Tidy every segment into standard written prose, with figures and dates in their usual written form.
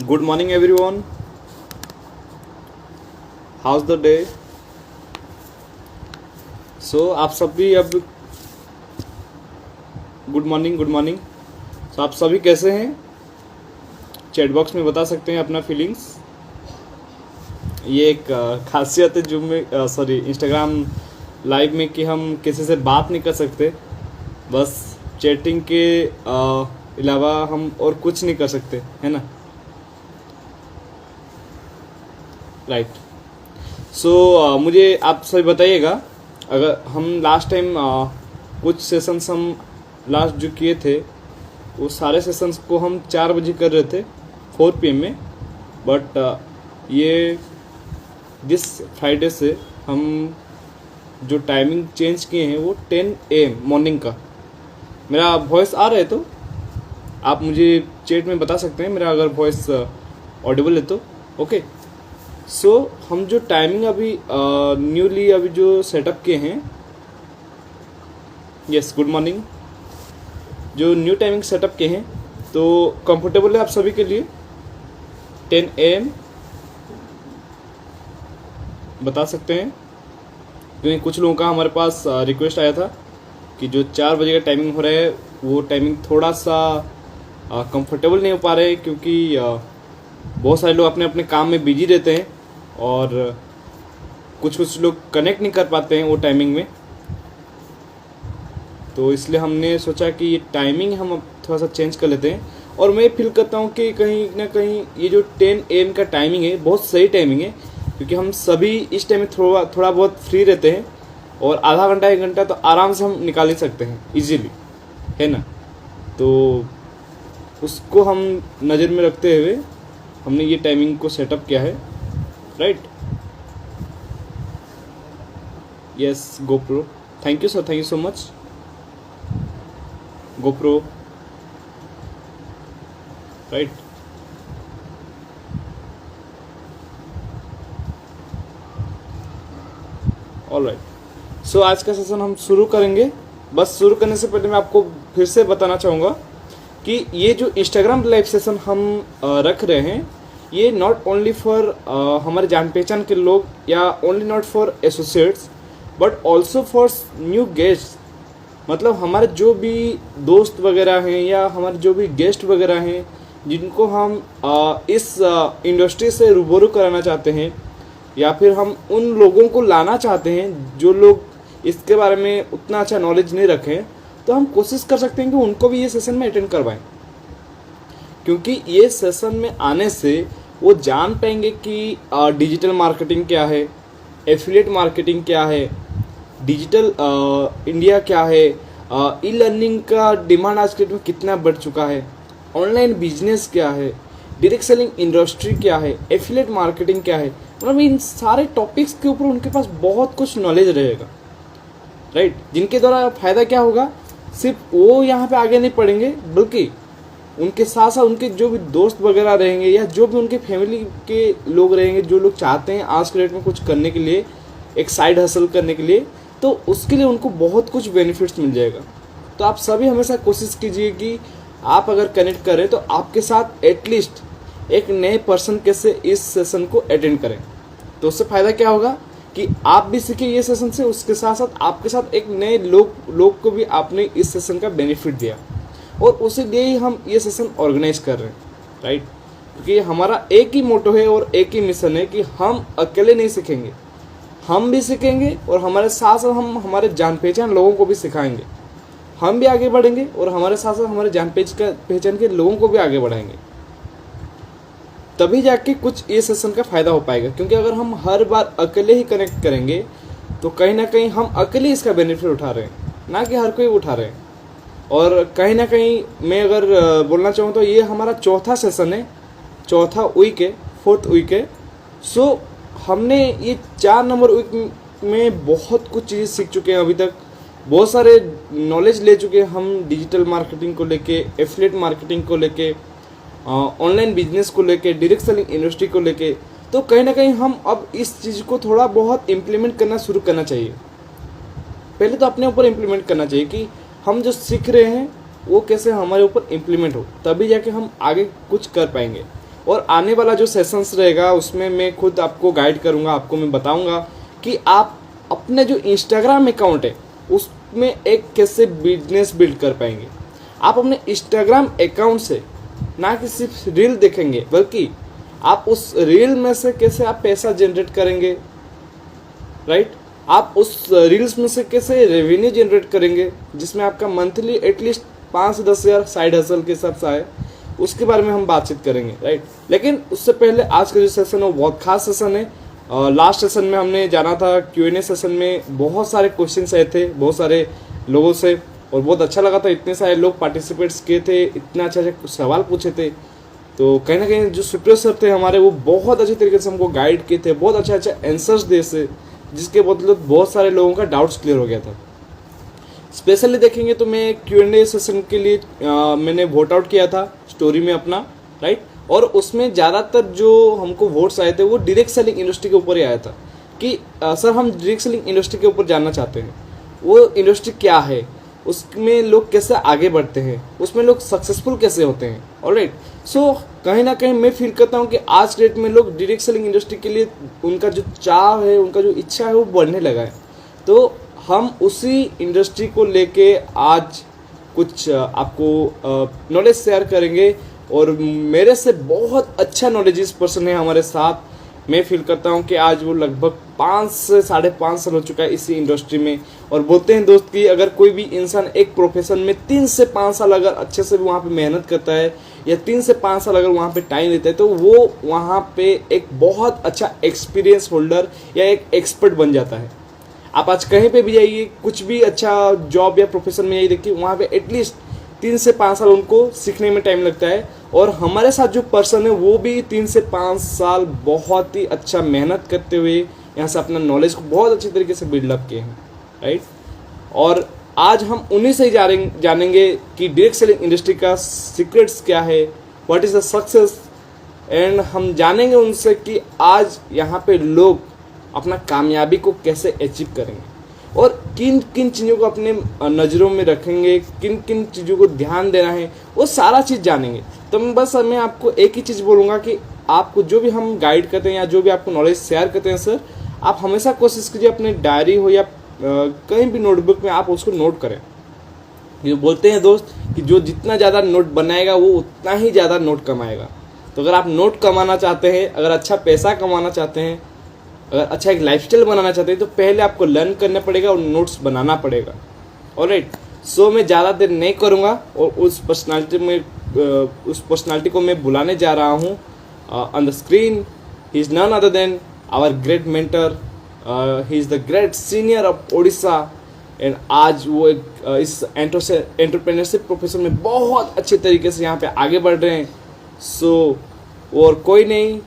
Good morning, everyone. How's the day? So आप सभी अब गुड मॉर्निंग. सो आप सभी कैसे हैं? चैट बॉक्स में बता सकते हैं अपना फीलिंग्स. ये एक खासियत है जूम में इंस्टाग्राम लाइव में कि हम किसी से बात नहीं कर सकते. बस चैटिंग के अलावा हम और कुछ नहीं कर सकते, है ना? राइट. सो मुझे आप सभी बताइएगा, अगर हम लास्ट टाइम कुछ सेशंस हम लास्ट जो किए थे वो सारे सेशंस को हम 4 बजे कर रहे थे 4 PM में. बट ये दिस फ्राइडे से हम जो टाइमिंग चेंज किए हैं वो 10 AM मॉर्निंग का. मेरा वॉइस आ रहा है तो आप मुझे चैट में बता सकते हैं मेरा अगर वॉइस ऑडिबल है तो. ओके. सो हम जो टाइमिंग अभी न्यूली अभी जो सेटअप किए हैं, यस गुड मॉर्निंग, जो न्यू टाइमिंग सेटअप किए हैं तो कंफर्टेबल है आप सभी के लिए. 10 AM बता सकते हैं, क्योंकि कुछ लोगों का हमारे पास रिक्वेस्ट आया था कि जो 4 बजे का टाइमिंग हो रहा है वो टाइमिंग थोड़ा सा कंफर्टेबल नहीं हो पा रहे, क्योंकि बहुत सारे लोग अपने अपने काम में बिजी रहते हैं और कुछ लोग कनेक्ट नहीं कर पाते हैं वो टाइमिंग में. तो इसलिए हमने सोचा कि ये टाइमिंग हम अब थोड़ा सा चेंज कर लेते हैं. और मैं फील करता हूँ कि कहीं ना कहीं ये जो 10 AM का टाइमिंग है बहुत सही टाइमिंग है, क्योंकि हम सभी इस टाइम में थोड़ा बहुत फ्री रहते हैं और आधा घंटा 1 घंटा तो आराम से हम निकाल ही सकते हैं इजीली, है ना? तो उसको हम नज़र में रखते हुए हमने ये टाइमिंग को सेटअप किया है. Right. Yes GoPro, thank you sir, thank you so much GoPro. Right. All right. So आज का सेशन हम शुरू करेंगे. बस शुरू करने से पहले मैं आपको फिर से बताना चाहूँगा कि ये जो इंस्टाग्राम लाइव सेशन हम रख रहे हैं ये नॉट ओनली फॉर हमारे जान पहचान के लोग या only not for associates but also for new guest. मतलब हमारे जो भी दोस्त वगैरह हैं या हमारे जो भी गेस्ट वगैरह हैं जिनको हम इस इंडस्ट्री से रूबरू कराना चाहते हैं, या फिर हम उन लोगों को लाना चाहते हैं जो लोग इसके बारे में उतना अच्छा नॉलेज नहीं रखें, तो हम कोशिश कर सकते हैं कि उनको भी ये सेशन में अटेंड करवाएं. क्योंकि ये सेशन में आने से वो जान पाएंगे कि डिजिटल मार्केटिंग क्या है, एफिलिएट मार्केटिंग क्या है, डिजिटल इंडिया क्या है, ई लर्निंग का डिमांड आज के डेट में कितना बढ़ चुका है, ऑनलाइन बिजनेस क्या है, डायरेक्ट सेलिंग इंडस्ट्री क्या है, एफिलिएट मार्केटिंग क्या है. मतलब इन सारे टॉपिक्स के ऊपर उनके पास बहुत कुछ नॉलेज रहेगा. राइट. जिनके द्वारा फ़ायदा क्या होगा, सिर्फ वो यहाँ पे आगे नहीं पढ़ेंगे बल्कि उनके साथ साथ उनके जो भी दोस्त वगैरह रहेंगे या जो भी उनके फैमिली के लोग रहेंगे जो लोग चाहते हैं आज के डेट में कुछ करने के लिए, एक साइड हसल करने के लिए, तो उसके लिए उनको बहुत कुछ बेनिफिट्स मिल जाएगा. तो आप सभी हमेशा कोशिश कीजिए कि आप अगर कनेक्ट करें तो आपके साथ एटलीस्ट एक नए पर्सन के से इस सेशन को अटेंड करें. तो उससे फ़ायदा क्या होगा कि आप भी सीखें ये सेशन से, उसके साथ साथ आपके साथ एक नए लोग को भी आपने इस सेशन का बेनिफिट दिया, और उसी लिए ही हम ये सेशन ऑर्गेनाइज कर रहे हैं. राइट. क्योंकि हमारा एक ही मोटो है और एक ही मिशन है कि हम अकेले नहीं सीखेंगे, हम भी सीखेंगे और हमारे साथ साथ हम हमारे जान पहचान लोगों को भी सिखाएंगे. हम भी आगे बढ़ेंगे और हमारे साथ साथ हमारे जान पहचान के लोगों को भी आगे बढ़ाएंगे. तभी जाके कुछ ये सेशन का फ़ायदा हो पाएगा. क्योंकि अगर हम हर बार अकेले ही कनेक्ट करेंगे तो कहीं ना कहीं हम अकेले इसका बेनिफिट उठा रहे हैं, ना कि हर कोई उठा रहे हैं. और कहीं ना कहीं मैं अगर बोलना चाहूँ तो ये हमारा चौथा सेशन है, चौथा वीक है, 4th वीक है. सो हमने ये 4 नंबर वीक में बहुत कुछ चीज़ें सीख चुके हैं. अभी तक बहुत सारे नॉलेज ले चुके हैं हम डिजिटल मार्केटिंग को लेके, एफिलिएट मार्केटिंग को लेके, ऑनलाइन बिजनेस को लेके, डायरेक्ट सेलिंग इंडस्ट्री को लेके. तो कहीं ना कहीं हम अब इस चीज़ को थोड़ा बहुत इम्प्लीमेंट करना शुरू करना चाहिए. पहले तो अपने ऊपर इम्प्लीमेंट करना चाहिए कि हम जो सीख रहे हैं वो कैसे हमारे ऊपर इम्प्लीमेंट हो, तभी जाके हम आगे कुछ कर पाएंगे. और आने वाला जो सेशंस रहेगा उसमें मैं खुद आपको गाइड करूँगा, आपको मैं बताऊँगा कि आप अपने जो इंस्टाग्राम अकाउंट है उसमें एक कैसे बिजनेस बिल्ड कर पाएंगे। आप अपने इंस्टाग्राम अकाउंट से ना कि सिर्फ रील देखेंगे, बल्कि आप उस रील में से कैसे आप पैसा जनरेट करेंगे, राइट। आप उस रील्स में से कैसे रेवेन्यू जनरेट करेंगे जिसमें आपका मंथली एटलीस्ट 5 से 10 हज़ार साइड हसल के हिसाब से आए, उसके बारे में हम बातचीत करेंगे, राइट। लेकिन उससे पहले आज का जो सेशन है वो बहुत खास सेशन है। लास्ट सेशन में हमने जाना था Q&A सेशन में, बहुत सारे क्वेश्चन आए थे बहुत सारे लोगों से और बहुत अच्छा लगा था। इतने सारे लोग पार्टिसिपेट्स किए थे, इतना अच्छा अच्छा सवाल पूछे थे। तो कहीं ना कहीं जो सुप्रियो सर थे हमारे वो बहुत अच्छे तरीके से हमको गाइड किए थे, बहुत अच्छा अच्छा आंसर्स दिए थे, जिसके बदौलत बहुत सारे लोगों का डाउट्स क्लियर हो गया था। स्पेशली देखेंगे तो मैं Q&A सेशन के लिए मैंने वोट आउट किया था स्टोरी में अपना, राइट। और उसमें ज़्यादातर जो हमको वोट्स आए थे वो डायरेक्ट सेलिंग इंडस्ट्री के ऊपर ही आया था कि सर हम डायरेक्ट सेलिंग इंडस्ट्री के ऊपर जानना चाहते हैं, वो इंडस्ट्री क्या है, उसमें लोग कैसे आगे बढ़ते हैं, उसमें लोग सक्सेसफुल कैसे होते हैं। ऑलराइट, सो कहीं ना कहीं मैं फील करता हूँ कि आज के डेट में लोग डायरेक्ट सेलिंग इंडस्ट्री के लिए उनका जो चाह है, उनका जो इच्छा है वो बढ़ने लगा है। तो हम उसी इंडस्ट्री को लेके आज कुछ आपको नॉलेज शेयर करेंगे और मेरे से बहुत अच्छा नॉलेजेस पर्सन है हमारे साथ। मैं फील करता हूँ कि आज वो लगभग 5 से 5.5 साल हो चुका है इसी इंडस्ट्री में। और बोलते हैं दोस्त कि अगर कोई भी इंसान एक प्रोफेशन में 3 से 5 साल अगर अच्छे से वहाँ पे मेहनत करता है या 3 से 5 साल अगर वहाँ पे टाइम देता है तो वो वहाँ पे एक बहुत अच्छा एक्सपीरियंस होल्डर या एक एक्सपर्ट बन जाता है। आप आज कहीं पे भी जाइए, कुछ भी अच्छा जॉब या प्रोफेशन में जाइए, देखिए वहाँ पे एटलीस्ट 3 से 5 साल उनको सीखने में टाइम लगता है। और हमारे साथ जो पर्सन है वो भी 3 से 5 साल बहुत ही अच्छा मेहनत करते हुए यहाँ से अपना नॉलेज को बहुत अच्छी तरीके से बिल्डअप किए हैं, राइट। और आज हम उन्हीं से ही जानेंगे कि डायरेक्ट सेलिंग इंडस्ट्री का सीक्रेट्स क्या है, what is the success. And हम जानेंगे उनसे कि आज यहाँ पे लोग अपना कामयाबी को कैसे अचीव करेंगे और किन किन चीज़ों को अपने नज़रों में रखेंगे, किन किन चीज़ों को ध्यान देना है, वो सारा चीज़ जानेंगे। तो मैं आपको एक ही चीज़ बोलूँगा कि आपको जो भी हम गाइड करते हैं या जो भी आपको नॉलेज शेयर करते हैं सर, आप हमेशा कोशिश कीजिए अपने डायरी हो या कहीं भी नोटबुक में आप उसको नोट करें। ये बोलते हैं दोस्त कि जो जितना ज़्यादा नोट बनाएगा वो उतना ही ज़्यादा नोट कमाएगा। तो अगर आप नोट कमाना चाहते हैं, अगर अच्छा पैसा कमाना चाहते हैं, अगर अच्छा एक लाइफस्टाइल बनाना चाहते हैं तो पहले आपको लर्न करना पड़ेगा और नोट्स बनाना पड़ेगा। ऑलराइट, सो मैं ज़्यादा देर नहीं करूँगा और उस पर्सनालिटी को मैं बुलाने जा रहा हूँ on the screen. He is none other than our great mentor, he is the great senior of Odisha. And आज वो एक इस एंटरप्रेन्योरशिप प्रोफेशन में बहुत अच्छे तरीके से यहाँ पे आगे बढ़ रहे हैं। सो और कोई नहीं,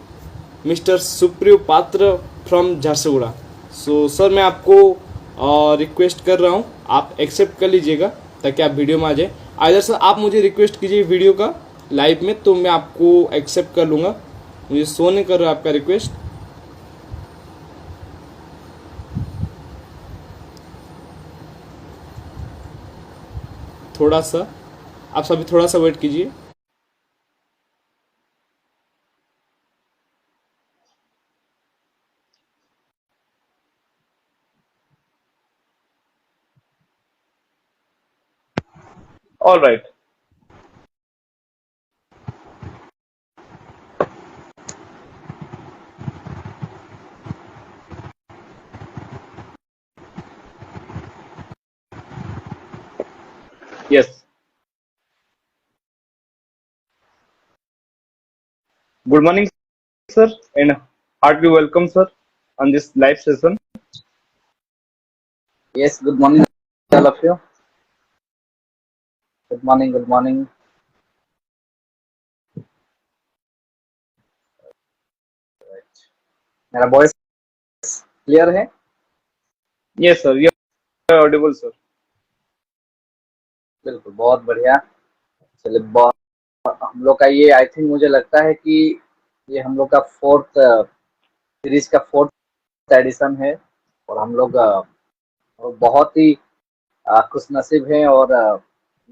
मिस्टर सुप्रियो पात्र फ्रॉम झारसुगुड़ा। सो सर मैं आपको रिक्वेस्ट कर रहा हूँ, आप एक्सेप्ट कर लीजिएगा ताकि आप वीडियो में आ जाए। आइदर सर आप मुझे रिक्वेस्ट कीजिए वीडियो का लाइव में, तो मैं आपको एक्सेप्ट कर लूँगा। मुझे शो नहीं कर रहा आपका रिक्वेस्ट। थोड़ा सा आप सभी थोड़ा सा वेट कीजिए। All right, yes, good morning sir, and heartily welcome sir on this live session. Yes, good morning, all of you. Good morning, good morning. मेरा वॉइस क्लियर है? Yes sir, you are audible sir. बिल्कुल, बहुत बढ़िया। चलिए, बहुत हम लोग का ये आई थिंक मुझे लगता है कि ये हम लोग का फोर्थ सीरीज का फोर्थ एडिशन है और हम लोग बहुत ही खुशनसीब हैं और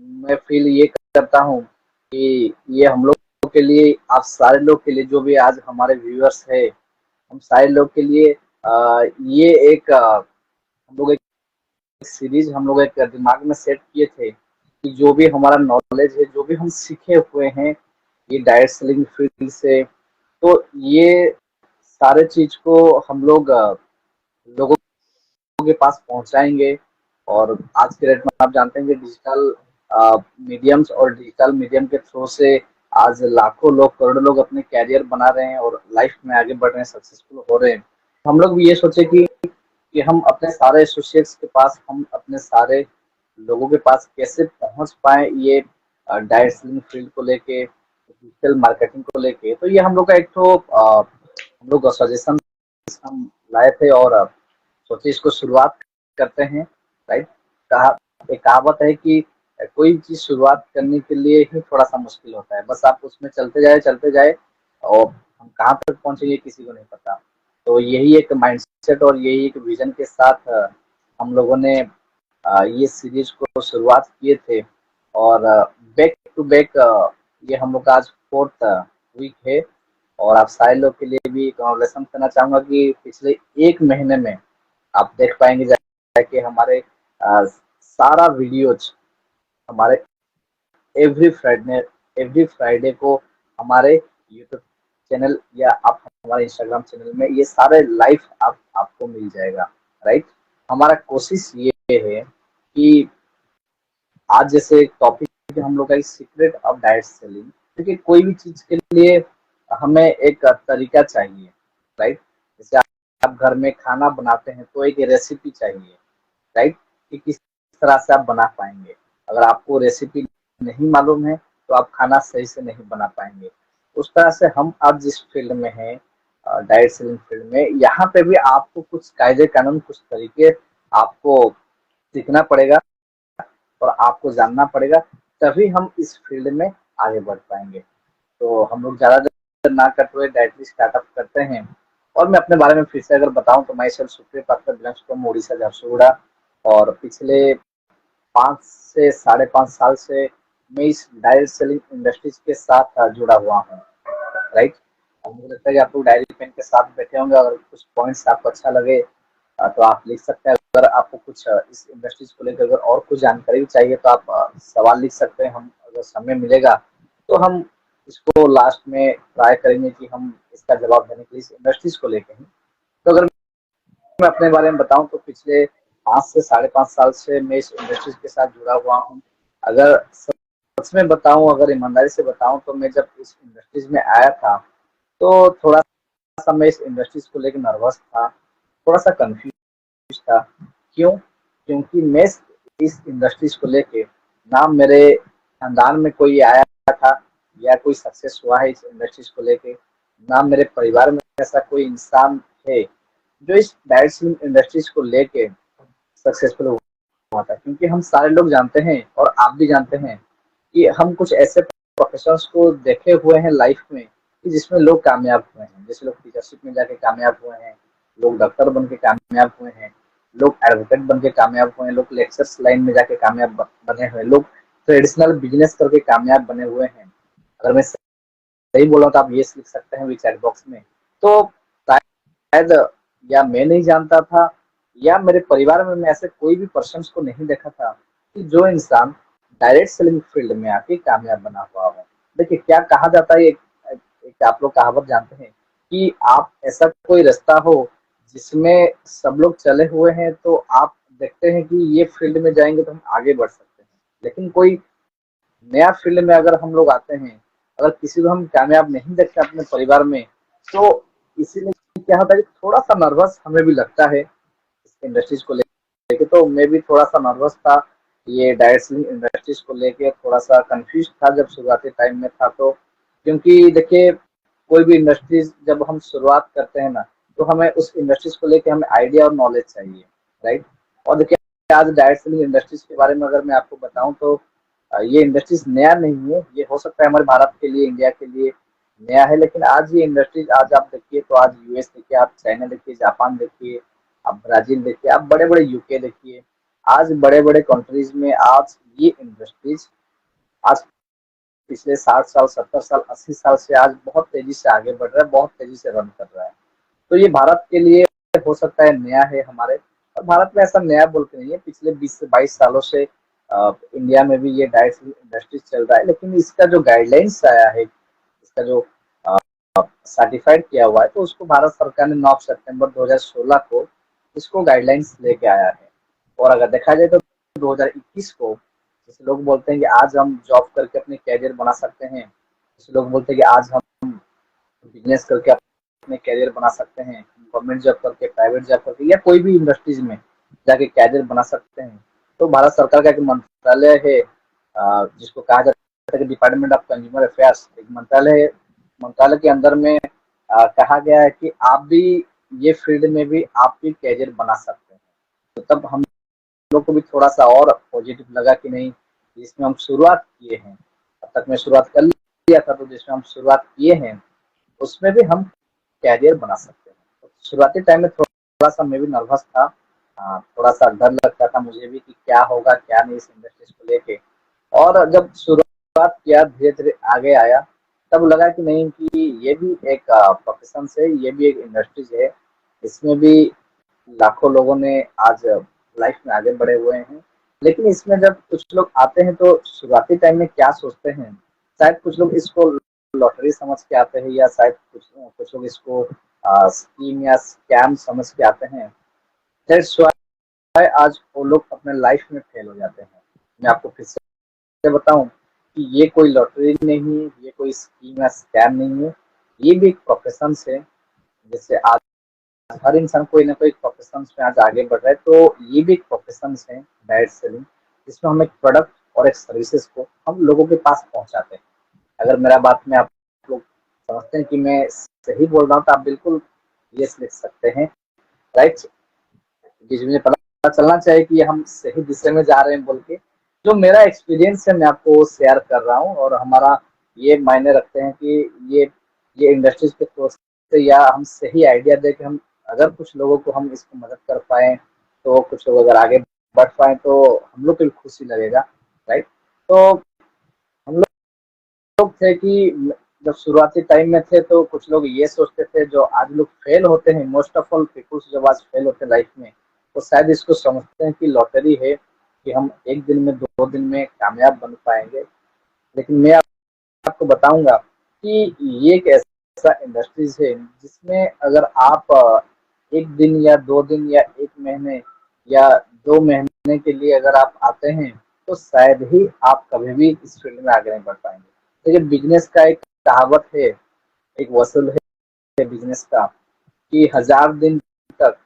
मैं फील ये करता हूँ कि ये हम लोग के लिए, आप सारे लोग के लिए, जो भी आज हमारे व्यूअर्स है, हम सारे लोग के लिए ये एक हम लोग एक सीरीज हम लोग एक दिमाग में सेट किए थे कि जो भी हमारा नॉलेज है, जो भी हम सीखे हुए हैं ये डायरेक्ट सेलिंग फील्ड से, तो ये सारे चीज को हम लोग लोगों के पास पहुंचाएंगे। और आज के डेट में आप जानते हैं कि डिजिटल मीडियम्स और डिजिटल मीडियम के थ्रू से आज लाखों लोग, करोड़ों लोग अपने कैरियर बना रहे हैं और लाइफ में आगे बढ़ रहे हैं, सक्सेसफुल हो रहे हैं। हम लोग भी ये सोचे कि हम अपने सारे एसोसिएट्स के पास, हम अपने सारे लोगों के पास कैसे पहुंच पाए ये डायरेक्ट सेलिंग फील्ड को लेके, डिजिटल मार्केटिंग को लेके। तो ये हम लोग का एक तो हम लोग सजेशन हम लाए थे और सोचिए इसको शुरुआत करते हैं। राइट, कहा एक कहावत है कि कोई चीज शुरुआत करने के लिए ही थोड़ा सा मुश्किल होता है, बस आप उसमें चलते जाए और हम कहाँ तक पहुंचेंगे किसी को नहीं पता। तो यही एक माइंडसेट और यही एक विजन के साथ हम लोगों ने ये सीरीज को शुरुआत किए थे। और बैक टू बैक ये हम लोग का आज फोर्थ वीक है। और आप सारे लोग के लिए भी कॉन्ग्रेचुलेशन करना चाहूंगा कि पिछले एक महीने में आप देख पाएंगे कि हमारे सारा वीडियोज हमारे एवरी फ्राइडे को हमारे यूट्यूब चैनल या आप हमारे इंस्टाग्राम चैनल में ये सारे लाइव आपको मिल जाएगा। राइट, हमारा कोशिश ये है कि आज जैसे टॉपिक हम लोग का सीक्रेट ऑफ डायरेक्ट सेलिंग, क्योंकि कोई भी चीज के लिए हमें एक तरीका चाहिए। राइट, जैसे आप घर में खाना बनाते हैं तो एक रेसिपी चाहिए। राइट, कि किस तरह से आप बना पाएंगे। अगर आपको रेसिपी नहीं मालूम है तो आप खाना सही से नहीं बना पाएंगे। उस तरह से हम आज जिस फील्ड में हैं, डायरेक्ट सेलिंग फील्ड में, यहाँ पे भी आपको कुछ कायदे कानून, कुछ तरीके आपको सीखना पड़ेगा और आपको जानना पड़ेगा, तभी हम इस फील्ड में आगे बढ़ पाएंगे। तो हम लोग ज्यादा देर ना करते हुए डायरेक्टली स्टार्टअप करते हैं। और मैं अपने बारे में फिर से अगर बताऊं तो माई सेल्फ सुप्रिय पात्र बिलोंग्स फ्रॉम उड़ीसा झारसुगुड़ा। और पिछले 5 से 5.5 साल से मैं इस डायरेक्ट सेलिंग इंडस्ट्रीज के साथ जुड़ा हुआ हूँ। राइट, अब मुझे लगता है कि आप लोग डायरी पेन के साथ बैठे होंगे, अगर कुछ पॉइंट्स आपको अच्छा लगे तो आप लिख सकते हैं। अगर आपको कुछ इस इंडस्ट्रीज को लेकर अगर और कुछ जानकारी चाहिए तो आप सवाल लिख सकते हैं। हम अगर समय मिलेगा तो हम इसको लास्ट में ट्राई करेंगे कि हम इसका जवाब देने के लिए इस इंडस्ट्रीज को लेकर ही। तो अगर मैं अपने बारे में बताऊं तो पिछले 5 से 5.5 साल से मैं इस इंडस्ट्रीज के साथ जुड़ा हुआ हूं। अगर सच में बताऊं, अगर ईमानदारी से बताऊं, तो मैं जब इस इंडस्ट्रीज में आया था तो थोड़ा सा मैं इस इंडस्ट्रीज को लेकर नर्वस था, थोड़ा सा कंफ्यूज था। क्यों? क्योंकि मैं इस इंडस्ट्रीज को लेके, ना मेरे खानदान में कोई आया था या कोई सक्सेस हुआ है इस इंडस्ट्रीज को लेके, ना मेरे परिवार में ऐसा कोई इंसान है जो इस डायरेक्ट सेलिंग इंडस्ट्रीज को लेके सक्सेसफुल हुआ था। क्योंकि हम सारे लोग जानते हैं और आप भी जानते हैं कि हम कुछ ऐसे प्रोफेशंस को देखे हुए हैं लाइफ में कि जिसमें लोग कामयाब हुए हैं। जैसे लोग टीचरशिप में जाके कामयाब हुए हैं, लोग डॉक्टर बन के कामयाब हुए हैं, लोग एडवोकेट बन के कामयाब हुए हैं, लोग लेक्चर्स लाइन में जाके कामयाब बने हुए, लोग ट्रेडिशनल बिजनेस करके कामयाब बने हुए हैं। अगर मैं सही बोल रहा हूँ तो आप ये लिख सकते हैं चैट बॉक्स में। तो शायद या मैं नहीं जानता था या मेरे परिवार में मैं ऐसे कोई भी पर्सन को नहीं देखा था कि जो इंसान डायरेक्ट सेलिंग फील्ड में आके कामयाब बना हुआ हो। देखिए क्या कहा जाता है, एक आप लोग कहावत जानते हैं कि आप ऐसा कोई रास्ता हो जिसमें सब लोग चले हुए हैं तो आप देखते हैं कि ये फील्ड में जाएंगे तो हम आगे बढ़ सकते हैं। लेकिन कोई नया फील्ड में अगर हम लोग आते हैं, अगर किसी को हम कामयाब नहीं देखते अपने परिवार में, तो इसीलिए क्या होता है कि थोड़ा सा नर्वस हमें भी लगता है इस इंडस्ट्रीज को लेके। तो मैं भी थोड़ा सा नर्वस था, ये डायरेक्ट सेलिंग इंडस्ट्रीज को लेके थोड़ा सा कंफ्यूज था जब शुरुआती टाइम में था। तो क्योंकि देखिए कोई भी इंडस्ट्रीज जब हम शुरुआत करते हैं ना, तो हमें उस इंडस्ट्रीज को लेके हमें आइडिया और नॉलेज चाहिए। राइट, और देखिए आज डायरेक्ट सेलिंग इंडस्ट्रीज के बारे में अगर मैं आपको बताऊं तो ये इंडस्ट्रीज नया नहीं है। ये हो सकता है हमारे भारत के लिए, इंडिया के लिए नया है, लेकिन आज ये इंडस्ट्रीज, आज आप देखिए तो आज यूएस देखिए, आप चाइना देखिए, जापान देखिए, आप ब्राजील देखिए, आप बड़े बड़े यूके देखिए, आज बड़े बड़े कंट्रीज में आज ये इंडस्ट्रीज आज पिछले 60 साल, 70 साल, 80 साल से आज बहुत तेजी से आगे बढ़ रहा है, बहुत तेजी से रन कर रहा है। तो ये भारत के लिए हो सकता है नया है हमारे, और भारत में ऐसा नया बोल के नहीं है, पिछले 20 से 22 सालों से इंडिया में भी ये डाइट इंडस्ट्री चल रहा है। लेकिन इसका जो गाइडलाइंस आया है, इसका जो सर्टिफाइड किया हुआ है, तो उसको भारत सरकार ने 9 सितंबर 2016 को इसको गाइडलाइंस लेके आया है। और अगर देखा जाए तो 2021 को, जैसे लोग बोलते हैं कि आज हम जॉब करके अपने कैरियर बना सकते हैं, जैसे लोग बोलते हैं कि आज हम बिजनेस करके अपने कैरियर बना सकते हैं, गवर्नमेंट जॉब करके, प्राइवेट जॉब करके, या कोई भी इंडस्ट्रीज में जाके कैरियर बना सकते हैं। तो भारत सरकार का एक मंत्रालय है जिसको कहा जाता है डिपार्टमेंट ऑफ कंज्यूमर अफेयर्स, एक मंत्रालय है। मंत्रालय के अंदर में कहा गया है कि आप भी ये फील्ड में भी आप भी कैरियर बना सकते हैं। तो तब हम लोग को भी थोड़ा सा और पॉजिटिव लगा कि नहीं, जिसमें हम शुरुआत किए हैं, अब तक मैं शुरुआत कर लिया था, तो जिसमें हम शुरुआत किए हैं उसमें भी हम कैरियर बना सकते हैं। तो शुरुआती टाइम में थोड़ा सा मैं भी नर्वस था, थोड़ा सा डर लगता था मुझे भी कि क्या होगा क्या नहीं इस इंडस्ट्रीज को लेके। और जब शुरुआत किया, धीरे धीरे आगे आया, तब लगा कि नहीं, कि ये भी एक प्रोफेशन है, ये भी एक इंडस्ट्रीज है, इसमें भी लाखों लोगों ने आज लाइफ में आगे बढ़े हुए हैं। लेकिन इसमें जब कुछ लोग आते हैं तो शुरुआती टाइम में क्या सोचते हैं, शायद कुछ लोग इसको लॉटरी समझ के आते हैं, या शायद कुछ कुछ लोग इसको स्कीम या स्कैम समझ के आते हैं। दैट्स व्हाई आज वो लोग अपने लाइफ में फेल हो जाते हैं। मैं आपको फिर से बताऊं कि ये कोई लॉटरी नहीं है, ये कोई स्कीम या स्कैम नहीं है, ये भी एक प्रोफेशन है। जैसे आज हर इंसान कोई ना कोई प्रोफेशन में आज आगे बढ़ रहा है, तो ये भी एक प्रोफेशन है डायरेक्ट सेलिंग, जिसमें हम एक प्रोडक्ट और एक सर्विसेज को हम लोगों के पास पहुंचाते हैं। अगर मेरा बात में आप लोग समझते हैं कि मैं सही बोल रहा हूँ, तो आप बिल्कुल यस लिख सकते हैं, राइट। जिस मुझे पता चलना चाहिए कि हम सही दिशा में जा रहे हैं बोल के। जो मेरा एक्सपीरियंस है मैं आपको शेयर कर रहा हूँ, और हमारा ये मायने रखते हैं कि ये इंडस्ट्रीज पे तो या हम सही आइडिया दे के हम अगर कुछ लोगों को हम इसको मदद कर पाए, तो कुछ लोग अगर आगे बढ़ पाए तो हम लोग को भी खुशी लगेगा, राइट। तो हम लोग थे कि जब शुरुआती टाइम में थे तो कुछ लोग ये सोचते थे, जो आज लोग फेल होते हैं, मोस्ट ऑफ ऑल पीपुल्स जब आज फेल होते हैं लाइफ में, तो शायद इसको समझते हैं कि लॉटरी है, कि हम एक दिन में 2 दिन में कामयाब बन पाएंगे। लेकिन मैं आपको बताऊंगा कि ये एक ऐसा इंडस्ट्रीज है जिसमें अगर आप एक दिन या 2 दिन या 1 महीने या 2 महीने के लिए अगर आप आते हैं, तो शायद ही आप कभी भी इस फील्ड में आगे नहीं बढ़ पाएंगे। देखिए, बिजनेस का एक कहावत है, एक वसूल है बिजनेस का, कि 1000 दिन तक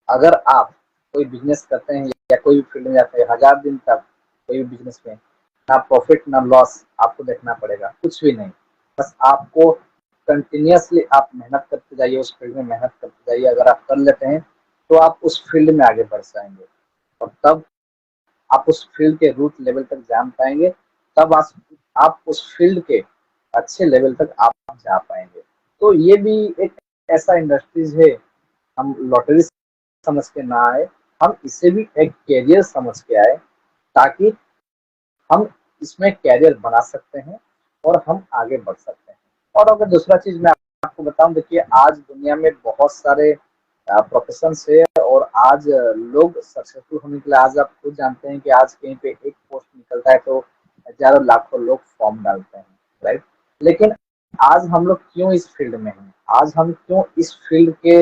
अगर आप कोई बिजनेस करते हैं या कोई भी फील्ड में जाते हैं, 1000 दिन तक कोई भी बिजनेस में ना प्रॉफिट ना लॉस आपको देखना पड़ेगा, कुछ भी नहीं। बस आपको कंटिन्यूअसली आप मेहनत करते जाइए, उस फील्ड में मेहनत करते जाइए। अगर आप कर लेते हैं तो आप उस फील्ड में आगे बढ़ जाएंगे, और तब आप उस फील्ड के रूट लेवल तक जान पाएंगे। तब आप उस फील्ड के अच्छे लेवल तक आप जा पाएंगे। तो ये भी एक ऐसा इंडस्ट्रीज है, हम लॉटरी समझ के ना आए, हम इसे भी एक कैरियर समझ के आए, ताकि हम इसमें कैरियर बना सकते हैं और हम आगे बढ़ सकते हैं। और अगर दूसरा चीज मैं आपको बताऊं, देखिए आज दुनिया में बहुत सारे प्रोफेशन है, और आज लोग सक्सेसफुल होने के लिए, आज आप खुद जानते हैं कि आज कहीं पे एक पोस्ट निकलता है तो हजारों लाखों लोग फॉर्म डालते हैं, राइट। लेकिन आज हम लोग क्यों इस फील्ड में हैं, आज हम क्यों इस फील्ड के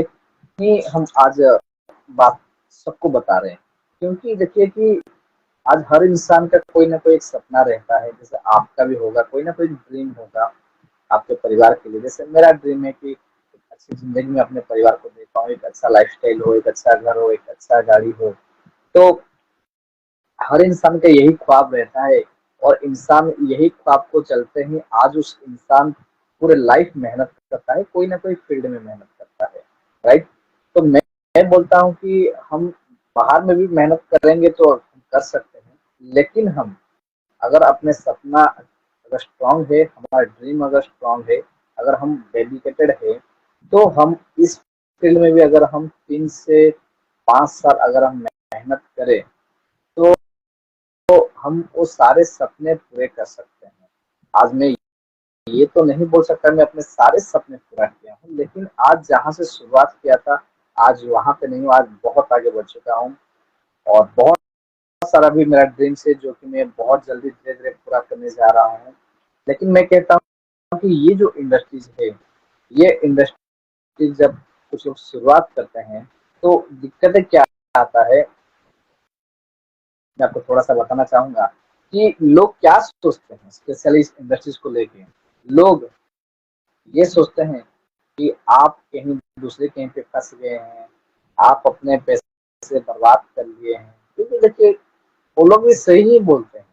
ही हम आज बात सबको बता रहे हैं? क्योंकि देखिए कि आज हर इंसान का कोई ना कोई एक सपना रहता है, जैसे आपका भी होगा, कोई ना कोई ड्रीम होगा आपके परिवार के लिए। जैसे मेरा ड्रीम है कि एक अच्छी जिंदगी में अपने परिवार को दे पाऊँ, एक अच्छा लाइफस्टाइल हो, एक अच्छा घर हो, एक अच्छा गाड़ी हो। तो हर इंसान का यही ख्वाब रहता है, और इंसान यही ख्वाब को चलते ही आज उस इंसान पूरे लाइफ मेहनत करता है, कोई ना कोई फील्ड में मेहनत करता है, राइट। तो मैं बोलता हूँ कि हम बाहर में भी मेहनत करेंगे तो हम कर सकते हैं, लेकिन हम अगर अपने सपना अगर स्ट्रांग है, हमारा ड्रीम अगर स्ट्रांग है, अगर हम डेडिकेटेड है, तो हम इस फील्ड में भी अगर हम 3 से 5 साल अगर हम मेहनत करें, तो हम वो सारे सपने पूरे कर सकते हैं। आज मैं ये तो नहीं बोल सकता मैं अपने सारे सपने पूरा किया हूँ, लेकिन आज जहाँ से शुरुआत किया था, आज वहाँ पे नहीं हूँ, आज बहुत आगे बढ़ चुका हूँ। और बहुत सारा भी मेरा ड्रीम्स है जो कि मैं बहुत जल्दी धीरे-धीरे पूरा करने जा रहा हूँ। लेकिन मैं कहता हूँ कि ये जो इंडस्ट्रीज़ है, ये इंडस्ट्री जब कुछ लोग शुरुआत करते हैं, तो दिक्कतें क्या आता है, मैं आपको थोड़ा-सा बताना चाहूँगा कि लोग क्या सोचते हैं स्पेशली इस इंडस्ट्रीज़ को लेके। लोग ये सोचते हैं कि आप कहीं दूसरे कहीं पे फँस गए हैं, आप अपने पैसे बर्बाद कर लिए हैं। क्योंकि देखिए वो लोग भी सही ही बोलते हैं।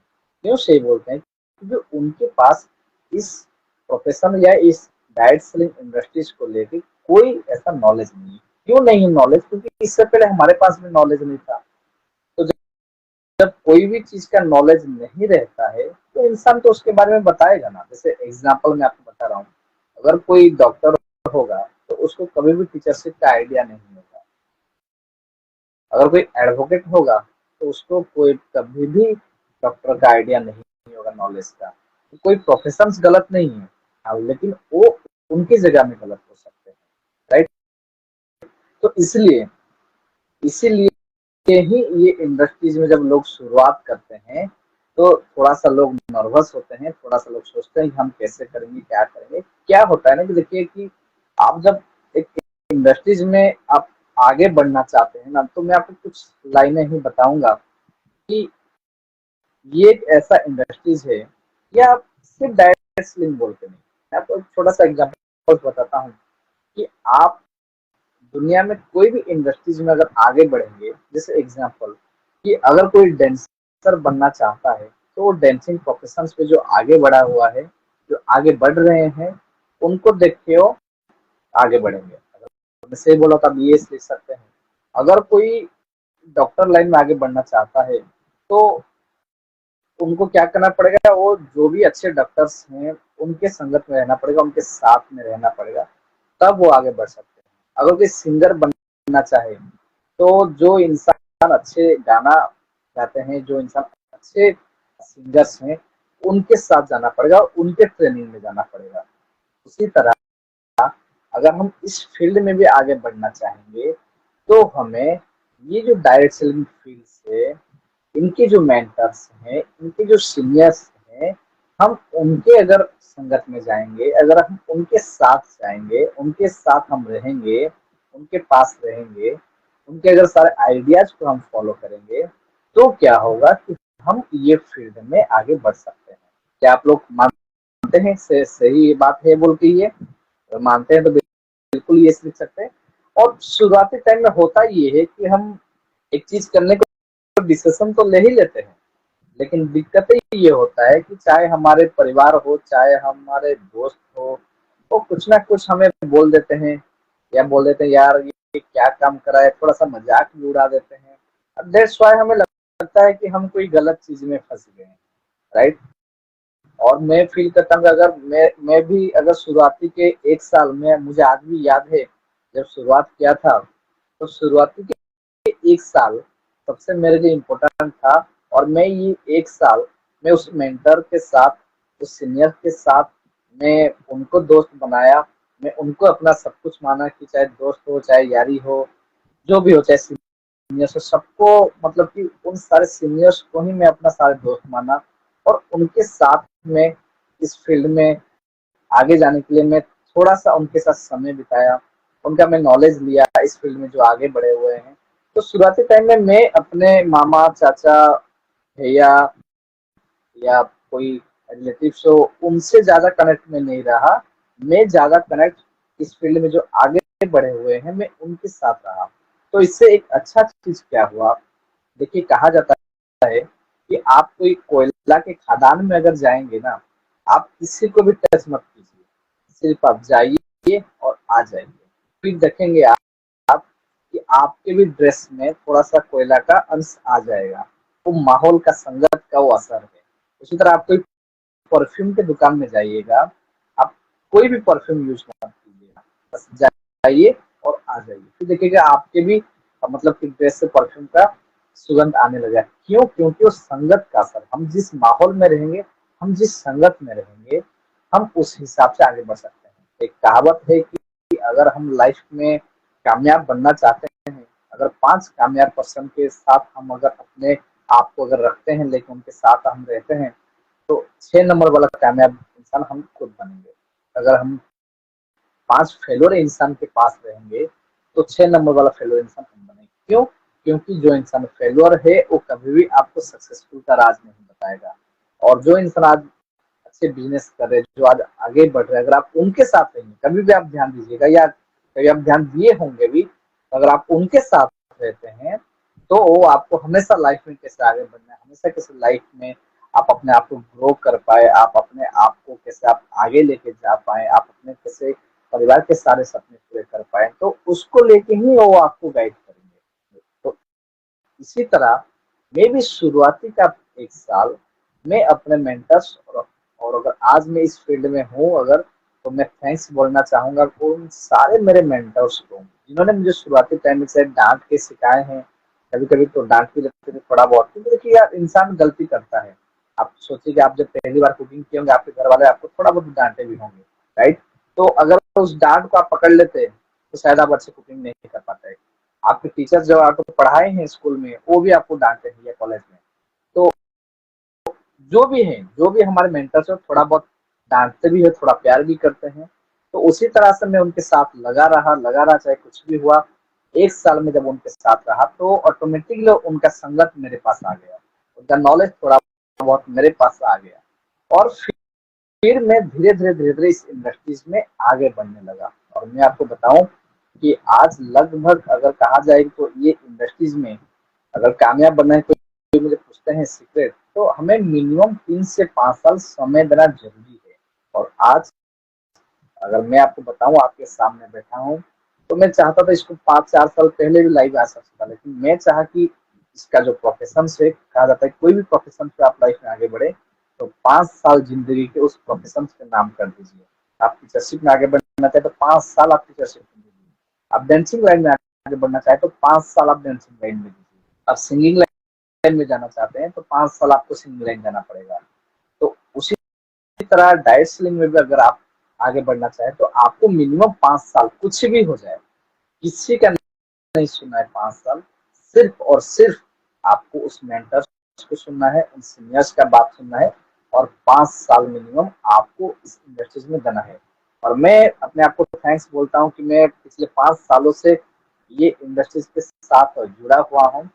क्यों सही बोलते हैं? क्योंकि उनके पास इस प्रोफ़ेशन या इस डायरेक्ट सेलिंग इंडस्ट्रीज़ को लेके कोई ऐसा नॉलेज नहीं है। क्यों नहीं है नॉलेज? क्योंकि इससे पहले हमारे पास भी नॉलेज नहीं था। तो जब कोई भी चीज़ का नॉलेज नहीं रहता है, तो इंसान तो उसके बारे में बताएगा ना। जैसे एग्ज़ाम्पल मैं आपको बता रहा हूँ, अगर कोई डॉक्टर होगा, तो उसको कभी भी टीचरशिप का आइडिया नहीं होगा। अगर कोई एडवोकेट होगा, तो उसको कोई कभी भी डॉक्टर का आइडिया नहीं होगा नॉलेज का। तो कोई प्रोफ़ेशंस गलत नहीं है, हाँ, लेकिन वो उनकी जगह में गलत हो सकते हैं, राइट? तो इसलिए इसीलिए ही ये इंडस्ट्रीज में जब लोग शुरुआत करते हैं, तो थोड़ा-सा लोग नर्वस होते हैं, थोड़ा-सा लोग सोचते हैं कि हम कैसे करेंगे, क्या करेंगे? क्या होता है ना कि देखिए कि आप जब एक इंडस्ट्रीज में आप आगे बढ़ना चाहते हैं ना, तो मैं आपको कुछ लाइनें ही बताऊँगा कि ये एक ऐसा इंडस्ट्रीज है, ये आप सिर्फ डायरेक्ट सेलिंग बोलते नहीं। मैं आपको एक छोटा-सा एग्ज़ाम्पल बताता हूँ कि आप दुनिया में कोई भी इंडस्ट्रीज में अगर आगे बढ़ेंगे, जैसे एग्जांपल कि अगर कोई डांसर बनना चाहता है, तो वो डांसिंग प्रोफेशंस पे जो आगे बढ़ा हुआ है, जो आगे बढ़ रहे हैं, उनको देख के वो आगे बढ़ेंगे। अगर मैं सही बोला तो आप ये लिख सकते हैं। अगर कोई डॉक्टर लाइन में आगे बढ़ना चाहता है, तो उनको क्या करना पड़ेगा, वो जो भी अच्छे डॉक्टर्स हैं, उनके संगत में रहना पड़ेगा, उनके साथ में रहना पड़ेगा, तब वो आगे बढ़ सकते हैं। अगर कोई सिंगर बनना चाहे, तो जो इंसान अच्छे गाना गाते हैं, जो इंसान अच्छे सिंगर्स हैं, उनके साथ जाना पड़ेगा, उनके ट्रेनिंग में जाना पड़ेगा। उसी तरह अगर हम इस फील्ड में भी आगे बढ़ना चाहेंगे, तो हमें ये जो डायरेक्ट सेलिंग फील्ड्स है, इनके जो मेंटर्स हैं, इनके जो सीनियर्स हैं, हम उनके अगर संगत में जाएँगे, अगर हम उनके साथ जाएँगे, उनके साथ हम रहेंगे, उनके पास रहेंगे, उनके अगर सारे आइडियाज़ को हम फॉलो करेंगे, तो क्या होगा कि हम ये फील्ड में आगे बढ़ सकते हैं। क्या आप लोग मानते हैं सही ये बात है बोल के ये? अगर मानते हैं तो बिल्कुल ये सीख सकते हैं। और शुरुआती टाइम में होता ये है कि हम एक चीज़ करने को डिसीज़न तो ले ही लेते हैं, लेकिन दिक्कतें ये होता है कि चाहे हमारे परिवार हो, चाहे हमारे दोस्त हो, वो कुछ ना कुछ हमें बोल देते हैं या बोल देते हैं यार ये क्या काम करा है, थोड़ा-सा मज़ाक भी उड़ा देते हैं। दैट्स व्हाई हमें लगता है कि हम कोई गलत चीज़ में फँस गए हैं, राइट? और मैं फ़ील करता हूँ कि अगर मैं भी अगर शुरुआती के 1 साल में मुझे आज भी याद है, जब शुरुआत किया था, तो शुरुआती के 1 साल सबसे मेरे लिए इम्पोर्टेंट था। और मैं ये 1 साल मैं उस मेंटर के साथ, उस सीनियर के साथ मैं उनको दोस्त बनाया, मैं उनको अपना सब कुछ माना कि चाहे दोस्त हो, चाहे यारी हो, जो भी हो, चाहे सीनियर्स हो, सबको मतलब कि उन सारे सीनियर्स को ही मैं अपना सारे दोस्त माना और उनके साथ में इस फील्ड में आगे जाने के लिए मैं थोड़ा-सा उनके साथ समय बिताया, उनका मैं नॉलेज लिया इस फील्ड में जो आगे बढ़े हुए हैं। तो शुरुआती टाइम में मैं अपने मामा, चाचा, भैया या कोई रिलेटिव्स हो, उनसे ज़्यादा कनेक्ट में नहीं रहा। मैं ज़्यादा कनेक्ट इस फील्ड में जो आगे बढ़े हुए हैं, मैं उनके साथ रहा। तो इससे एक अच्छा चीज़ क्या हुआ, देखिए कहा जाता है कि आप कोई कोयला के खदान में अगर जाएँगे ना, आप किसी को भी टच मत कीजिए। सिर्फ आप जाइए और आ जाइए। फिर देखेंगे आप कि आपके भी ड्रेस में थोड़ा-सा कोयला का अंश आ जाएगा। वो माहौल का संगत का वो असर है। उसी तरह आप कोई परफ्यूम के दुकान में जाइएगा, आप कोई भी परफ्यूम यूज़ मत कीजिएगा। बस जाइए और आ जाइए। फिर देखिएगा आपके भी मतलब कि ड्रेस से परफ्यूम का सुगंध आने लगा। क्यों? क्योंकि वो संगत का असर, हम जिस माहौल में रहेंगे, हम जिस संगत में रहेंगे, हम उस हिसाब से आगे बढ़ सकते हैं। एक कहावत है कि अगर हम लाइफ में कामयाब बनना चाहते हैं, अगर 5 कामयाब पर्सन के साथ हम अगर अपने आप को अगर रखते हैं, लेकिन उनके साथ हम रहते हैं, तो 6 नंबर वाला कामयाब इंसान हम खुद बनेंगे। अगर हम 5 फेल्योर इंसान के पास रहेंगे, तो 6 नंबर वाला फेल्योर इंसान हम बनेंगे। क्यों? क्योंकि जो इंसान फेल्योर है, वो कभी भी आपको सक्सेसफुल का राज नहीं बताएगा। और जो इंसान आज अच्छे बिजनेस कर रहे हैं, जो आज आगे बढ़ रहे हैं, अगर आप उनके साथ रहेंगे, कभी भी आप ध्यान दीजिएगा, या कभी आप ध्यान दिए होंगे भी, अगर आप उनके साथ रहते हैं, तो वो आपको हमेशा लाइफ में कैसे आगे बढ़ना है, हमेशा कैसे लाइफ में आप अपने आप को ग्रो कर पाए, आप अपने आप को कैसे आप आगे लेके जा पाए, आप अपने कैसे परिवार के सारे सपने पूरे कर पाए, तो उसको लेके ही वो आपको गाइड करेंगे। तो इसी तरह मैं भी शुरुआती का 1 साल मैं अपने मेंटर्स और अगर आज मैं इस फील्ड में हूँ अगर, तो मैं थैंक्स बोलना चाहूँगा उन सारे मेरे मेंटर्स को, जिन्होंने मुझे शुरुआती टाइम में से डाँट के सिखाए हैं। कभी-कभी तो डाँट भी लगती थी थोड़ा बहुत, क्योंकि देखिए यार इंसान गलती करता है। आप सोचिए कि आप जब पहली बार कुकिंग किए होंगे, आपके घर वाले आपको थोड़ा बहुत डाँटे भी होंगे, राइट? तो अगर उस डाँट को आप पकड़ लेते, तो शायद आप अच्छे कुकिंग नहीं कर पाते। आपके टीचर्स जो आपको पढ़ाए हैं स्कूल में, वो भी आपको डाँटे हैं या कॉलेज में। तो जो भी है, जो भी हमारे मेंटर्स हैं, थोड़ा बहुत डाँटते भी हैं, थोड़ा प्यार भी करते हैं। तो उसी तरह से मैं उनके साथ लगा रहा चाहे कुछ भी हुआ। 1 साल में जब उनके साथ रहा, तो ऑटोमेटिकली उनका संगत मेरे पास आ गया। उनका नॉलेज थोड़ा बहुत मेरे पास आ गया। और फिर मैं धीरे-धीरे इस इंडस्ट्रीज़ में आगे बढ़ने लगा। और मैं आपको बताऊँ कि आज लगभग अगर कहा जाए तो ये इंडस्ट्रीज़ में अगर कामयाब बनना है, तो मुझे पूछते हैं सीक्रेट, तो हमें मिनिमम 3 से 5 साल समय देना ज़रूरी है। और आज अगर मैं आपको बताऊँ, आपके सामने बैठा हूँ, तो मैं चाहता था इसको 5-4 साल पहले भी लाइव आ सकता था, लेकिन मैं चाहा कि इसका जो प्रोफ़ेशन से कहा जाता है, कोई भी प्रोफ़ेशन से आप लाइफ में आगे बढ़े, तो 5 साल ज़िंदगी के उस प्रोफ़ेशन पे नाम कर दीजिए। आप टीचरशिप में आगे बढ़ना चाहें, तो 5 साल आप टीचरशिप में दीजिए। आप डांसिंग लाइन में आगे बढ़ना चाहें, तो 5 साल आप डांसिंग लाइन में दीजिए। आप सिंगिंग लाइन में जाना चाहते हैं, तो 5 साल आपको सिंगिंग लाइन जाना पड़ेगा। तो उसी तरह डाइट स्लिंग में भी अगर आप आगे बढ़ना चाहें, तो आपको मिनिमम 5 साल कुछ भी हो जाए, किसी का नहीं सुनना है 5 साल, सिर्फ और सिर्फ आपको उस मेंटर्स को सुनना है, उन सीनियर्स का बात सुनना है, और 5 साल मिनिमम आपको इस इंडस्ट्रीज में देना है। और मैं अपने आप को थैंक्स बोलता हूँ कि मैं पिछले 5 सालों से ये इंडस्ट्रीज के साथ जुड़ा हुआ हूँ,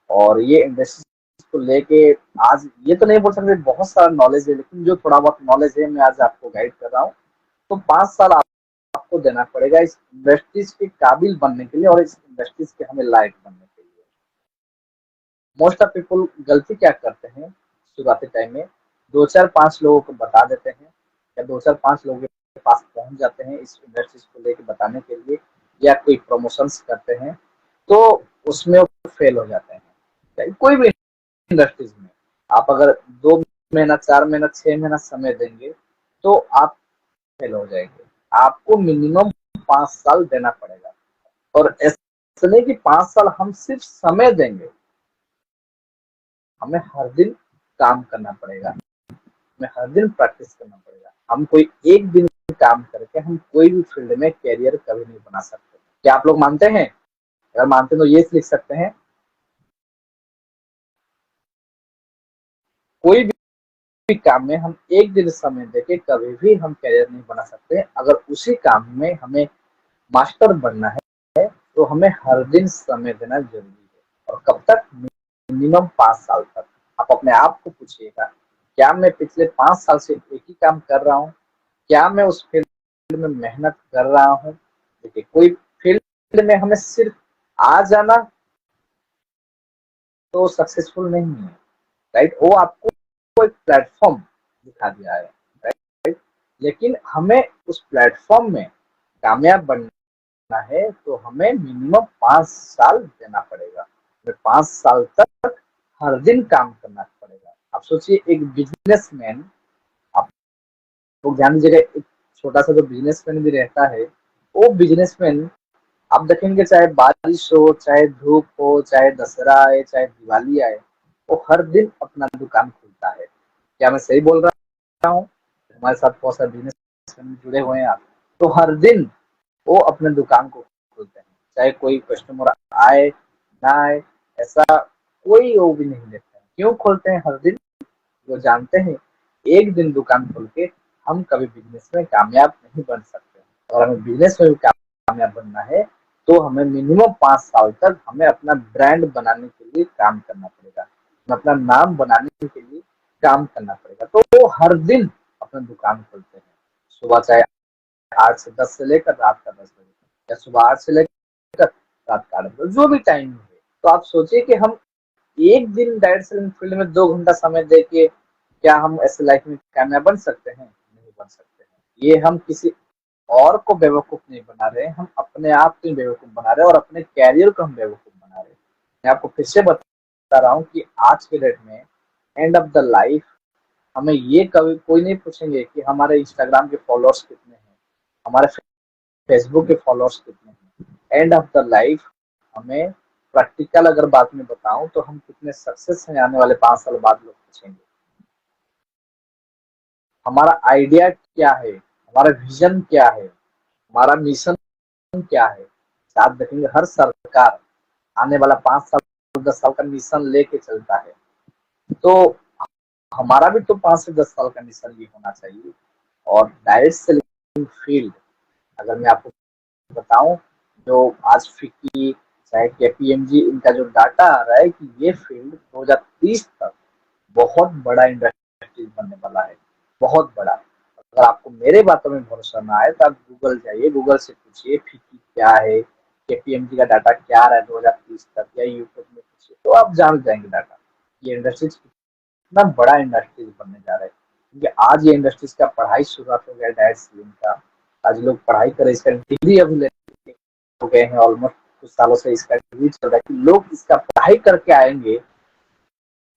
और ये इंडस्ट्रीज को लेके आज ये तो नहीं बोल सकते बहुत सारा नॉलेज है, लेकिन जो थोड़ा बहुत नॉलेज है मैं आज आपको गाइड कर रहा हूँ। तो 5 साल आपको देना पड़ेगा इस इंडस्ट्रीज के काबिल बनने के लिए, और इस इंडस्ट्रीज के हमें लायक बनने के लिए। मोस्ट ऑफ पीपल गलती क्या करते हैं शुरुआती टाइम में, 2-4-5 लोगों को बता देते हैं, या 2-4-5 लोगों के पास पहुंच जाते हैं इस इंडस्ट्रीज को लेकर बताने के लिए, या कोई प्रमोशंस करते हैं, तो उसमें वो फेल हो जाते हैं। चाहे कोई भी इंडस्ट्रीज में आप अगर 2 महीना, 4 महीना, 6 महीना समय देंगे, तो आप फेल हो जाएंगे। आपको मिनिमम 5 साल देना पड़ेगा। और ऐसा नहीं कि 5 साल हम सिर्फ समय देंगे, हमें हर दिन काम करना पड़ेगा, हमें हर दिन प्रैक्टिस करना पड़ेगा। हम कोई एक दिन काम करके हम कोई भी फील्ड में कैरियर कभी नहीं बना सकते। क्या आप लोग मानते हैं? अगर मानते हैं तो ये लिख सकते हैं, कोई भी काम में हम एक दिन समय देके कभी भी हम कैरियर नहीं बना सकते। अगर उसी काम में हमें मास्टर बनना है, तो हमें हर दिन समय देना जरूरी है। और कब तक? मिनिमम 5 साल तक। आप अपने आप को पूछिएगा, क्या मैं पिछले 5 साल से एक ही काम कर रहा हूँ? क्या मैं उस फील्ड में मेहनत कर रहा हूँ? देखिए, कोई फील्ड में हमें सिर्फ आ जाना तो सक्सेसफुल नहीं है, राइट? वो आपको एक प्लेटफॉर्म दिखा दिया है, राइट? लेकिन हमें उस प्लेटफॉर्म में कामयाब बनना है, तो हमें मिनिमम 5 साल देना पड़ेगा। हमें 5 साल तक हर दिन काम करना पड़ेगा। आप सोचिए, एक बिजनेसमैन, आप लोग ध्यान दीजिएगा, एक छोटा सा जो बिजनेसमैन भी रहता है, वो बिजनेसमैन आप देखेंगे चाहे बारिश हो, चाहे धूप हो, चाहे दशहरा आए, चाहे दिवाली आए, वो हर दिन अपना दुकान खुलता है। क्या मैं सही बोल रहा हूँ? हमारे साथ बहुत सारे बिजनेस में जुड़े हुए हैं आप, तो हर दिन वो अपने दुकान को खोलते हैं, चाहे कोई कस्टमर आए ना आए, ऐसा कोई वो भी नहीं लेते हैं। क्यों खोलते हैं हर दिन? वो जानते हैं एक दिन दुकान खोल के हम कभी बिजनेस में कामयाब नहीं बन सकते, और हमें बिजनेस में भी कामयाब बनना है तो हमें मिनिमम 5 साल तक हमें अपना ब्रांड बनाने के लिए काम करना पड़ेगा, हमें अपना नाम बनाने के लिए काम करना पड़ेगा। तो वो हर दिन अपना दुकान खोलते हैं, सुबह चाहे 8 से 10 से लेकर रात का 10 बजे तक, या सुबह 8 से लेकर रात का 8 बजे, जो भी टाइम है। तो आप सोचिए कि हम एक दिन डायरेक्ट सेलिंग फील्ड में 2 घंटा समय दे के क्या हम ऐसे लाइफ में कामयाब बन सकते हैं? नहीं बन सकते हैं। ये हम किसी और को बेवकूफ नहीं बना रहे हैं, हम अपने आप को बेवकूफ बना रहे हैं, और अपने कैरियर को हम बेवकूफ बना रहे हैं। मैं आपको फिर से बता रहा हूँ कि आज के डेट में एंड ऑफ द लाइफ हमें ये कभी कोई नहीं पूछेंगे कि हमारे इंस्टाग्राम के फॉलोअर्स कितने हैं, हमारे फेसबुक के फॉलोअर्स कितने हैं। एंड ऑफ द लाइफ हमें प्रैक्टिकल अगर बात में बताऊं तो हम कितने सक्सेस हैं आने वाले 5 साल बाद लोग पूछेंगे। हमारा आइडिया क्या है, हमारा विजन क्या है, हमारा मिशन क्या है। आप देखेंगे हर सरकार आने वाला 5 साल 10 साल का मिशन लेके चलता है, तो हमारा भी तो 5 से 10 साल का मिशन ये होना चाहिए। और डायरेक्ट सेलिंग फील्ड, अगर मैं आपको बताऊं, जो आज फिक्की चाहे केपीएमजी, इनका जो डाटा आ रहा है कि ये फील्ड 2030 तक बहुत बड़ा इंडस्ट्री बनने वाला है, बहुत बड़ा। अगर आपको मेरे बातों में भरोसा ना आए तो आप गूगल जाइए, गूगल से पूछिए फिक्की क्या है, केपीएमजी का डाटा क्या आ रहा है 2030 तक, या यूट्यूब में पूछिए, तो आप जान जाएंगे डाटा। ये इंडस्ट्रीज कितना बड़ा इंडस्ट्रीज बनने जा रहा है, क्योंकि आज ये इंडस्ट्रीज का पढ़ाई शुरुआत हो गया डायरेक्ट सेलिंग का। आज लोग पढ़ाई कर रहे, इसका डिग्री अभी ले हो गए हैं ऑलमोस्ट, कुछ सालों से इसका डिग्री चल रहा है कि लोग इसका पढ़ाई करके आएंगे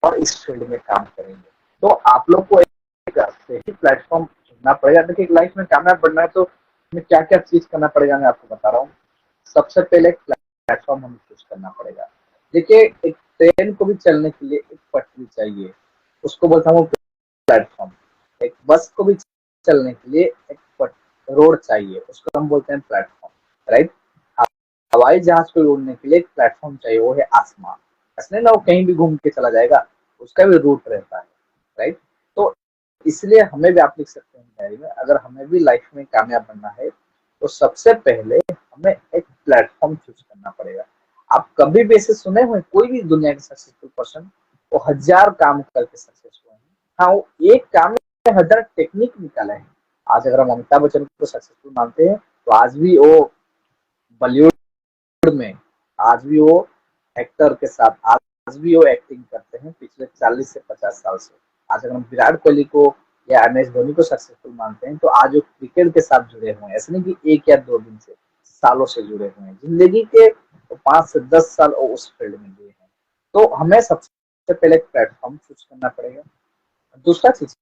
और इस फील्ड में काम करेंगे। तो आप लोग को एक सही प्लेटफॉर्म चुनना पड़ेगा। देखिए लाइफ में कामयाब बनना है तो हमें क्या क्या चीज करना पड़ेगा, मैं आपको बता रहा हूँ। सबसे पहले एक प्लेटफॉर्म हमें चूज करना पड़ेगा। देखिए एक ट्रेन को भी चलने के लिए एक पटरी चाहिए, उसको बोलता हूँ प्लेटफॉर्म। एक बस को भी चलने के लिए एक रोड चाहिए, उसको हम बोलते हैं प्लेटफॉर्म, राइट। हवाई जहाज को उड़ने के लिए एक प्लेटफॉर्म चाहिए, वो है आसमान। ऐसे ना वो कहीं भी घूम के चला जाएगा, उसका भी रूट रहता है, राइट। तो इसलिए हमें भी, आप लिख सकते हैं डायरी में, अगर हमें भी लाइफ में कामयाब बनना है तो सबसे पहले हमें एक प्लेटफॉर्म चूज करना पड़ेगा। आप कभी भी ऐसे सुने हुए कोई भी दुनिया के सक्सेसफुल पर्सन, वो 1000 काम करके सक्सेस हुए हैं। हाँ, वो एक काम में 1000 टेक्निक निकाले हैं। आज अगर हम अमिताभ बच्चन को सक्सेसफुल मानते हैं तो आज भी वो बॉलीवुड में, आज भी वो एक्टर के साथ, आज भी वो एक्टिंग करते हैं पिछले 40 से 50 साल से। आज अगर हम विराट कोहली को या एम एस धोनी को सक्सेसफुल मानते हैं तो आज वो क्रिकेट के साथ जुड़े हुए हैं, ऐसे नहीं कि 1 या 2 दिन से, सालों से जुड़े हुए हैं। जिंदगी के 5 से 10 साल वो उस फील्ड में जुड़े हैं। तो हमें सबसे पहले प्लेटफॉर्म चूज करना पड़ेगा। दूसरा चीज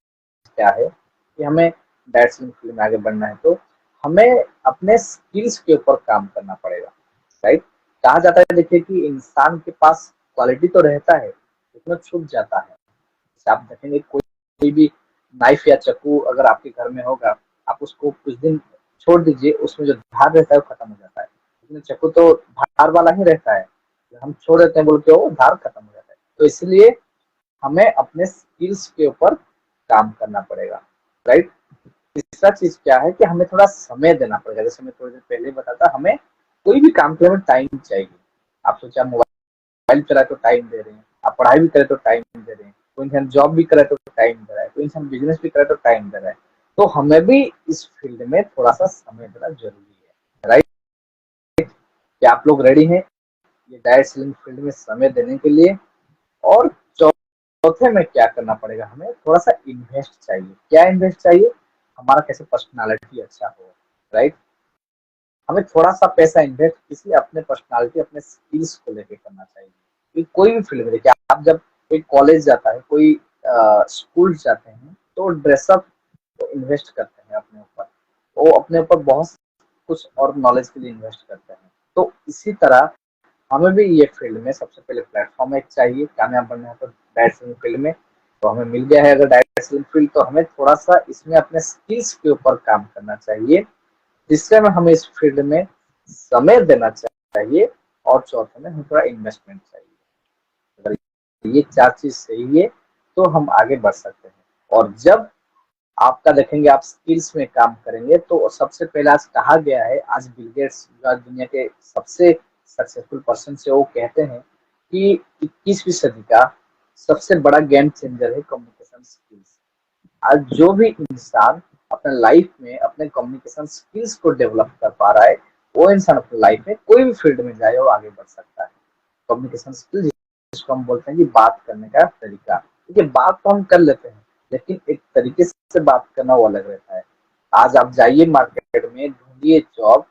क्या है कि हमें डायरेक्ट सेलिंग फील्ड में आगे बढ़ना है तो हमें अपने स्किल्स के ऊपर काम करना पड़ेगा, राइट। कहा जाता है देखिए कि इंसान के पास क्वालिटी तो रहता है लेकिन छुप जाता है। जैसे आप देखेंगे कोई भी नाइफ या चाकू अगर आपके घर में होगा, आप उसको कुछ दिन छोड़ दीजिए, उसमें जो धार रहता है वो खत्म हो जाता है, लेकिन चाकू तो धार वाला ही रहता है। हम छोड़ देते हैं बोल के वो धार खत्म हो जाता है। तो इसलिए हमें अपने स्किल्स के ऊपर काम करना पड़ेगा, राइट। तीसरा चीज क्या है कि हमें थोड़ा समय देना पड़ेगा। जैसे मैं थोड़ी देर पहले बताता, हमें कोई भी काम के लिए टाइम चाहिए। आप सोचा मोबाइल चलाए तो टाइम दे रहे हैं, आप पढ़ाई भी करे तो टाइम दे रहे हैं, कोई इंसान जॉब भी करे तो टाइम दे रहा है, कोई इंसान बिजनेस भी करे तो टाइम दे रहा है। तो हमें भी इस फील्ड में थोड़ा सा समय देना जरूरी है, राइट। क्या आप लोग रेडी हैं ये डायरेक्ट सेलिंग फील्ड में समय देने के लिए? और चौथे में क्या करना पड़ेगा, हमें थोड़ा सा इन्वेस्ट चाहिए। क्या इन्वेस्ट चाहिए? हमारा कैसे पर्सनालिटी अच्छा हो, राइट। हमें थोड़ा सा पैसा इन्वेस्ट किसी अपने पर्सनालिटी, अपने स्किल्स को लेके करना चाहिए। कि कोई भी फील्ड में देखिए, आप जब कोई कॉलेज जाता है, कोई स्कूल जाते हैं तो ड्रेसअप इन्वेस्ट करते हैं अपने ऊपर, वो अपने ऊपर बहुत कुछ और नॉलेज के लिए इन्वेस्ट करते हैं। तो इसी तरह हमें भी ये फील्ड में सबसे पहले प्लेटफॉर्म एक चाहिए, कामयाब बनना है तो डायरेक्ट सेलिंग फील्ड में। तो हमें मिल गया है अगर डायरेक्ट सेलिंग फील्ड, तो हमें थोड़ा सा इसमें अपने स्किल्स के ऊपर काम करना चाहिए, तीसरे में हमें इस फील्ड में समय देना चाहिए, और चौथे में हमें थोड़ा इन्वेस्टमेंट चाहिए। अगर ये चार चीज सही है तो हम आगे बढ़ सकते हैं। और जब आपका देखेंगे आप स्किल्स में काम करेंगे, तो सबसे पहले आज कहा गया है, आज बिल गेट्स जो आज दुनिया के सबसे सक्सेसफुल पर्सन से वो कहते हैं कि 21वीं सदी का सबसे बड़ा गेम चेंजर है कम्युनिकेशन स्किल्स। आज जो भी इंसान अपने लाइफ में अपने कम्युनिकेशन स्किल्स को डेवलप कर पा रहा है, वो इंसान अपनी लाइफ में कोई भी फील्ड में जाए वो आगे बढ़ सकता है। कम्युनिकेशन स्किल जिसको हम बोलते हैं कि बात करने का तरीका, देखिए बात तो हम कर लेते हैं, लेकिन एक तरीके से बात करना वो अलग रहता है। आज आप जाइए मार्केट में, ढूंढिए जॉब,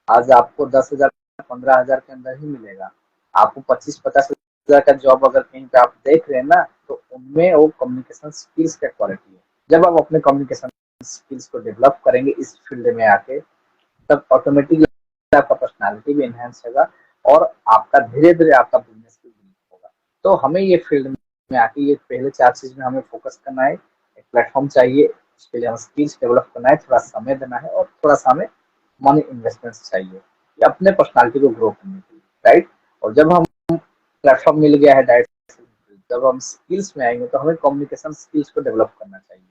आज आपको 10,000 15,000 के अंदर ही मिलेगा। आपको 25-50,000 का जॉब अगर कहीं पे आप देख रहे हैं ना, तो उनमें वो कम्युनिकेशन स्किल्स का क्वालिटी है। जब आप अपने कम्युनिकेशन स्किल्स को डेवलप करेंगे इस फील्ड में आके, तब ऑटोमेटिकली आपका पर्सनालिटी भी एनहांस होगा, और आपका धीरे धीरे आपका बिजनेस भी ग्रो होगा। तो हमें ये फील्ड में आके ये पहले चार चीज में हमें फोकस करना है। एक प्लेटफॉर्म चाहिए, उसके लिए हमें स्किल्स डेवलप करना है, थोड़ा समय देना है, और थोड़ा सा हमें मनी इन्वेस्टमेंट चाहिए ये अपने पर्सनालिटी को ग्रो करने के लिए, राइट। और जब हम प्लेटफॉर्म मिल गया है डायरेक्ट, जब हम स्किल्स में आएंगे तो हमें कम्युनिकेशन स्किल्स को डेवलप करना चाहिए।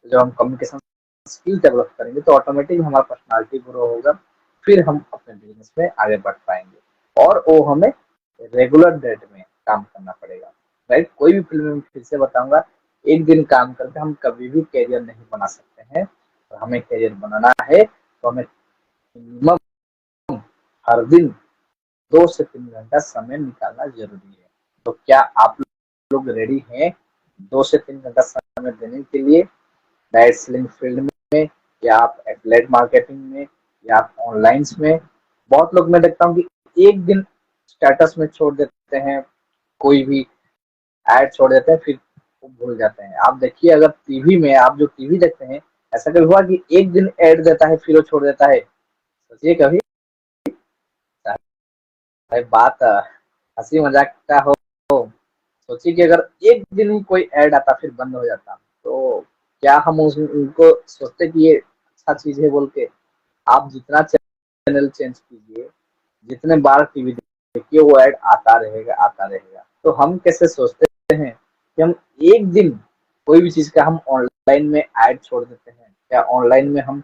तो जब हम कम्युनिकेशन स्किल डेवलप करेंगे तो ऑटोमेटिक हमारा पर्सनालिटी ग्रो होगा, फिर हम अपने बिजनेस में आगे बढ़ पाएंगे। और वो हमें रेगुलर डेट में काम करना पड़ेगा, राइट। कोई भी फील्ड में मैं फिर से बताऊंगा, एक दिन काम करके हम कभी भी कैरियर नहीं बना सकते हैं। और हमें कैरियर बनाना है तो हमें मिनिमम हर दिन 2 से 3 घंटा समय निकालना जरूरी है। तो क्या आप लोग रेडी हैं 2 से 3 घंटा समय देने के लिए डायरेक्ट सेलिंग फील्ड में, या आप एफिलिएट मार्केटिंग में, या आप ऑनलाइन में? बहुत लोग मैं देखता हूँ कि एक दिन स्टेटस में छोड़ देते हैं, कोई भी ऐड छोड़ देते हैं, फिर वो भूल जाते हैं। आप देखिए अगर टीवी में, आप जो टीवी देखते हैं, ऐसा कभी हुआ कि एक दिन ऐड देता है फिर वो छोड़ देता है? सोचिए कभी। भाई बात हंसी मजाक का हो, सोचिए कि अगर एक दिन ही कोई ऐड आता फिर बंद हो जाता, तो क्या हम उनको सोचते कि ये अच्छा चीज है बोल के? आप जितना चैनल चेंज कीजिए, जितने बार टीवी देखिए, वो ऐड आता रहेगा आता रहेगा। तो हम कैसे सोचते हैं कि हम एक दिन कोई भी चीज का हम ऑनलाइन में ऐड छोड़ देते हैं, या ऑनलाइन में हम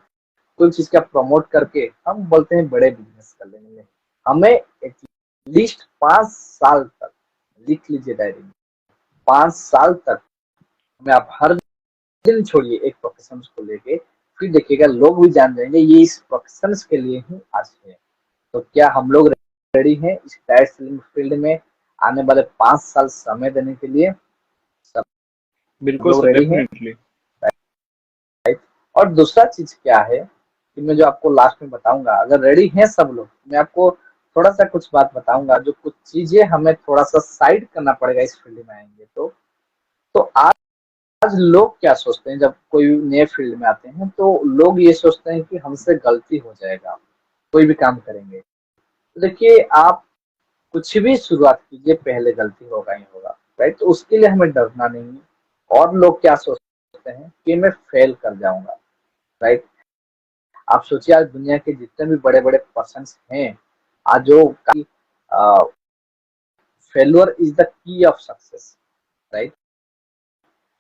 कोई चीज का प्रमोट करके हम बोलते हैं बड़े बिजनेस कर लेंगे। हमें एटलीस्ट 5 साल तक, लिख लीजिए डायरी में, 5 साल तक हमें, आप हर दिन छोड़िए एक प्रोफेशन को लेके, फिर देखिएगा लोग भी जान जाएंगे ये इस प्रोफेशन के लिए ही आज है। तो क्या हम लोग रेडी हैं इस डायरेक्ट सेलिंग फील्ड में आने वाले 5 साल समय देने के लिए? सब हम बिल्कुल लोग सर, रेडी हैं? डेफिनेटली। और दूसरा चीज क्या है कि मैं जो आपको लास्ट में बताऊंगा, अगर रेडी हैं सब लोग, मैं आपको थोड़ा सा कुछ बात बताऊंगा, जो कुछ चीजें हमें थोड़ा सा साइड करना पड़ेगा इस फील्ड में आएंगे तो आज लोग क्या सोचते हैं जब कोई नए फील्ड में आते हैं, तो लोग ये सोचते हैं कि हमसे गलती हो जाएगा कोई भी काम करेंगे। तो देखिए आप कुछ भी शुरुआत कीजिए, पहले गलती होगा ही होगा, राइट। तो उसके लिए हमें डरना नहीं है। और लोग क्या सोचते हैं कि मैं फेल कर जाऊंगा, राइट। आप सोचिए आज दुनिया के जितने भी बड़े बड़े पर्सन हैं, आज जो failure is the key of success, right.